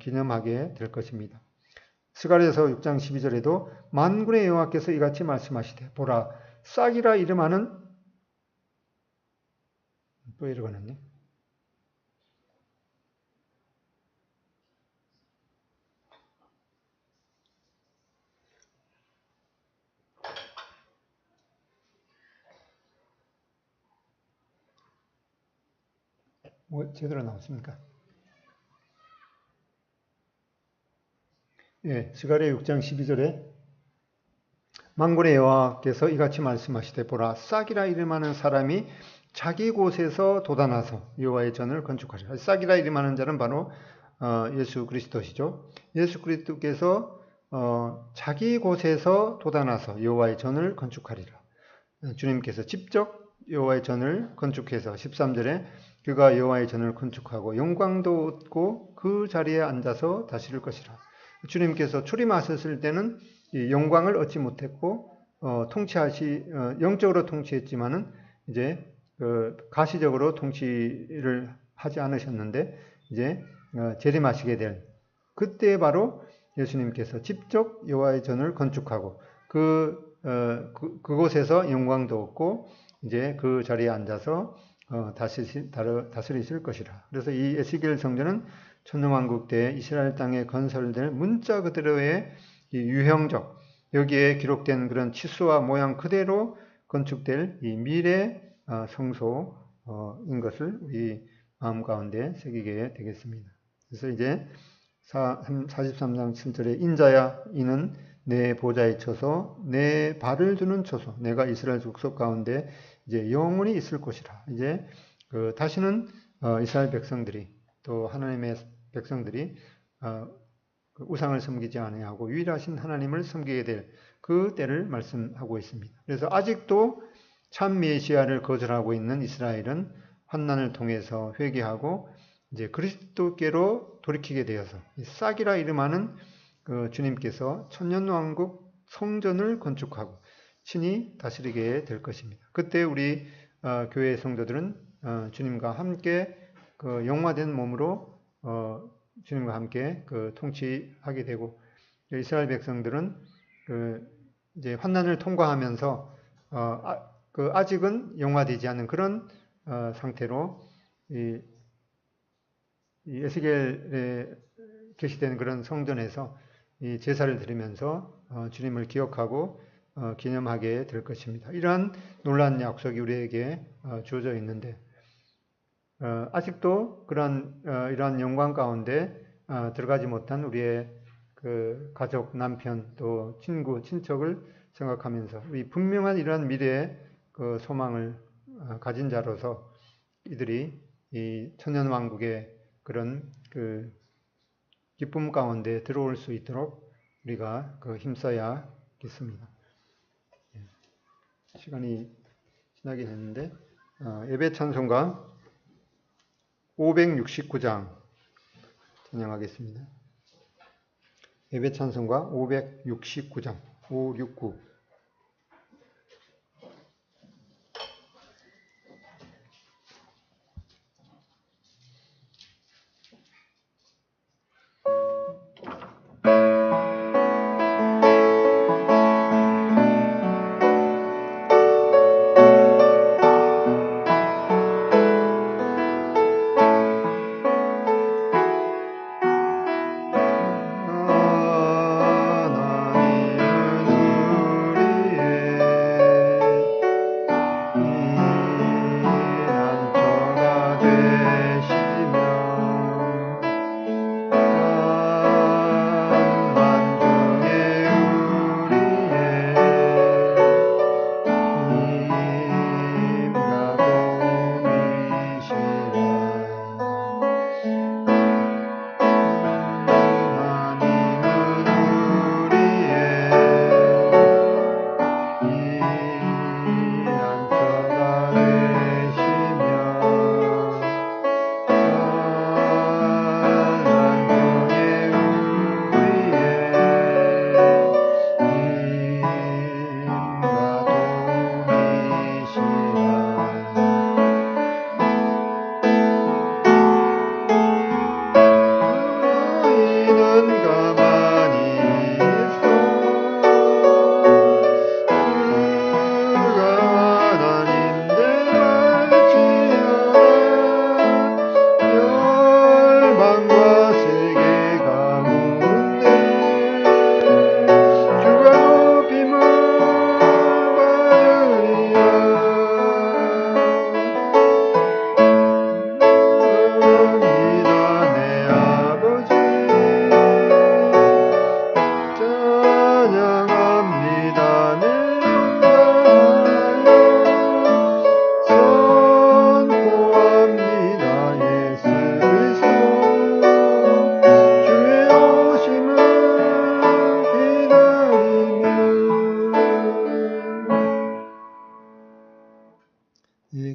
기념하게 될 것입니다. 스가랴서 6장 12절에도 만군의 여호와께서 이같이 말씀하시되 보라 싹이라 이름하는 또 이러거든요. 제대로 나왔습니까? 예, 스가랴 6장 12절에 만군의 여호와께서 이같이 말씀하시되 보라 싹이라 이름하는 사람이 자기 곳에서 돋아나서 여호와의 전을 건축하리라. 싹이라 이름하는 자는 바로 예수 그리스도시죠. 예수 그리스도께서 자기 곳에서 돋아나서 여호와의 전을 건축하리라. 주님께서 직접 여호와의 전을 건축해서 13절에 그가 여호와의 전을 건축하고 영광도 얻고 그 자리에 앉아서 다스릴 것이라. 주님께서 출임하셨을 때는 이 영광을 얻지 못했고 영적으로 통치했지만은 이제 가시적으로 통치를 하지 않으셨는데 이제 재림하시게 될 그때 바로 예수님께서 직접 여호와의 전을 건축하고 그곳에서 영광도 얻고 이제 그 자리에 앉아서 다스리실 것이라. 그래서 이 에스겔 성전은 천년왕국 때 이스라엘 땅에 건설될 문자 그대로의 이 유형적 여기에 기록된 그런 치수와 모양 그대로 건축될 이 미래 성소인 것을 우리 마음 가운데 새기게 되겠습니다. 그래서 이제 43장 7절에 인자야 이는 내 보좌에 쳐서 내 발을 두는 초소 내가 이스라엘 족속 가운데 이제 영원히 있을 곳이라. 이제 다시는 이스라엘 백성들이 또 하나님의 백성들이 우상을 섬기지 아니하고 유일하신 하나님을 섬기게 될 그 때를 말씀하고 있습니다. 그래서 아직도 참 메시아를 거절하고 있는 이스라엘은 환난을 통해서 회개하고 이제 그리스도께로 돌이키게 되어서 싹이라 이름하는 주님께서 천년왕국 성전을 건축하고 친히 다스리게 될 것입니다. 그때 우리 교회 성도들은 주님과 함께 영화된 몸으로 주님과 함께 통치하게 되고 이스라엘 백성들은 이제 환난을 통과하면서 아직은 영화되지 않은 그런 상태로 이 에스겔에 게시된 그런 성전에서 이 제사를 드리면서 주님을 기억하고 기념하게 될 것입니다. 이러한 놀라운 약속이 우리에게 주어져 있는데 아직도 이러한 영광 가운데 들어가지 못한 우리의 가족, 남편, 또 친구, 친척을 생각하면서 우리 분명한 이러한 미래의 소망을 가진 자로서 이들이 이 천년왕국의 그런 기쁨 가운데 들어올 수 있도록 우리가 힘써야겠습니다. 시간이 지나긴 했는데 예배 찬송가 569장 찬양하겠습니다. 예배 찬송가 569장 569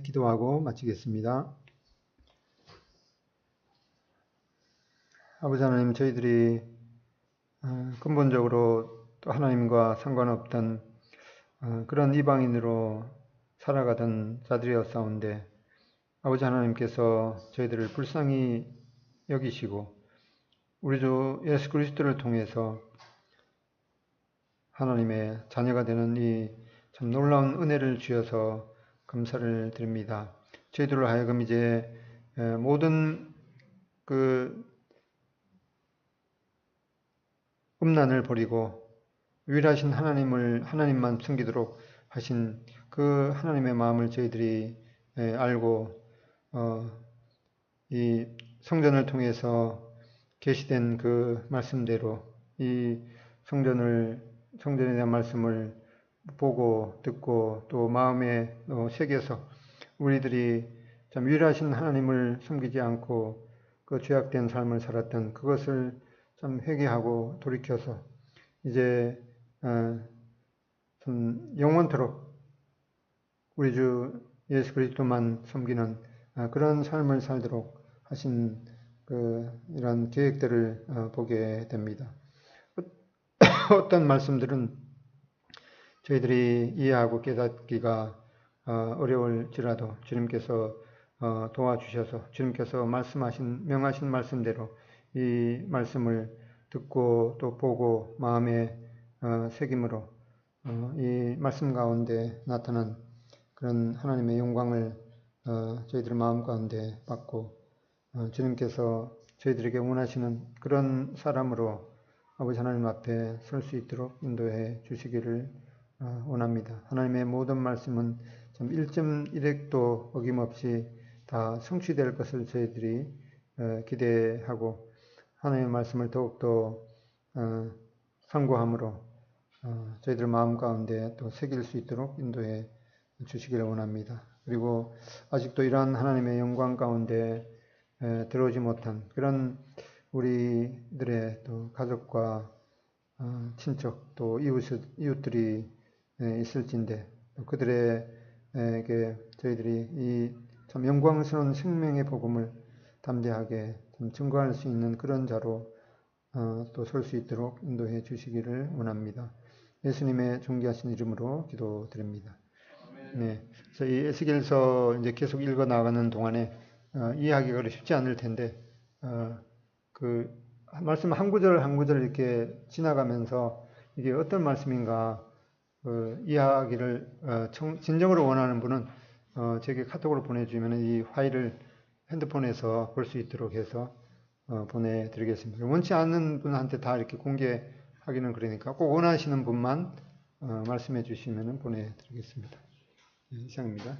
기도하고 마치겠습니다. 아버지 하나님, 저희들이 근본적으로 또 하나님과 상관없던 그런 이방인으로 살아가던 자들이었사온데 아버지 하나님께서 저희들을 불쌍히 여기시고 우리 주 예수 그리스도를 통해서 하나님의 자녀가 되는 이 참 놀라운 은혜를 주셔서 감사를 드립니다. 저희들로 하여금 이제 모든 음란을 버리고 유일하신 하나님만 섬기도록 하신 그 하나님의 마음을 저희들이 알고 이 성전을 통해서 계시된 그 말씀대로 이 성전에 대한 말씀을 보고 듣고 또 마음에 새겨서 우리들이 참 유일하신 하나님을 숨기지 않고 그 죄악된 삶을 살았던 그것을 참 회개하고 돌이켜서 이제 참 영원토록 우리 주 예수 그리스도만 섬기는 그런 삶을 살도록 하신 이런 계획들을 보게 됩니다. 어떤 말씀들은 저희들이 이해하고 깨닫기가 어려울지라도 주님께서 도와주셔서 주님께서 명하신 말씀대로 이 말씀을 듣고 또 보고 마음에 새김으로 이 말씀 가운데 나타난 그런 하나님의 영광을 저희들 마음 가운데 받고 주님께서 저희들에게 원하시는 그런 사람으로 아버지 하나님 앞에 설 수 있도록 인도해 주시기를 원합니다. 하나님의 모든 말씀은 참 1.1핵도 어김없이 다 성취될 것을 저희들이 기대하고 하나님의 말씀을 더욱더 상고함으로 저희들 마음 가운데 또 새길 수 있도록 인도해 주시기를 원합니다. 그리고 아직도 이러한 하나님의 영광 가운데 들어오지 못한 그런 우리들의 또 가족과 친척 또 이웃들이 있을진데 그들에게 저희들이 이 참 영광스러운 생명의 복음을 담대하게 좀 증거할 수 있는 그런 자로 또 설 수 있도록 인도해 주시기를 원합니다. 예수님의 존귀하신 이름으로 기도드립니다. 네, 그래서 이 에스겔서 이제 계속 읽어 나가는 동안에 이해하기가 쉽지 않을 텐데 그 말씀 한 구절 한 구절 이렇게 지나가면서 이게 어떤 말씀인가 이해하기를 진정으로 원하는 분은 제게 카톡으로 보내주면 이 파일을 핸드폰에서 볼 수 있도록 해서 보내드리겠습니다. 원치 않는 분한테 다 이렇게 공개하기는 그러니까 꼭 원하시는 분만 말씀해 주시면 보내드리겠습니다. 이상입니다.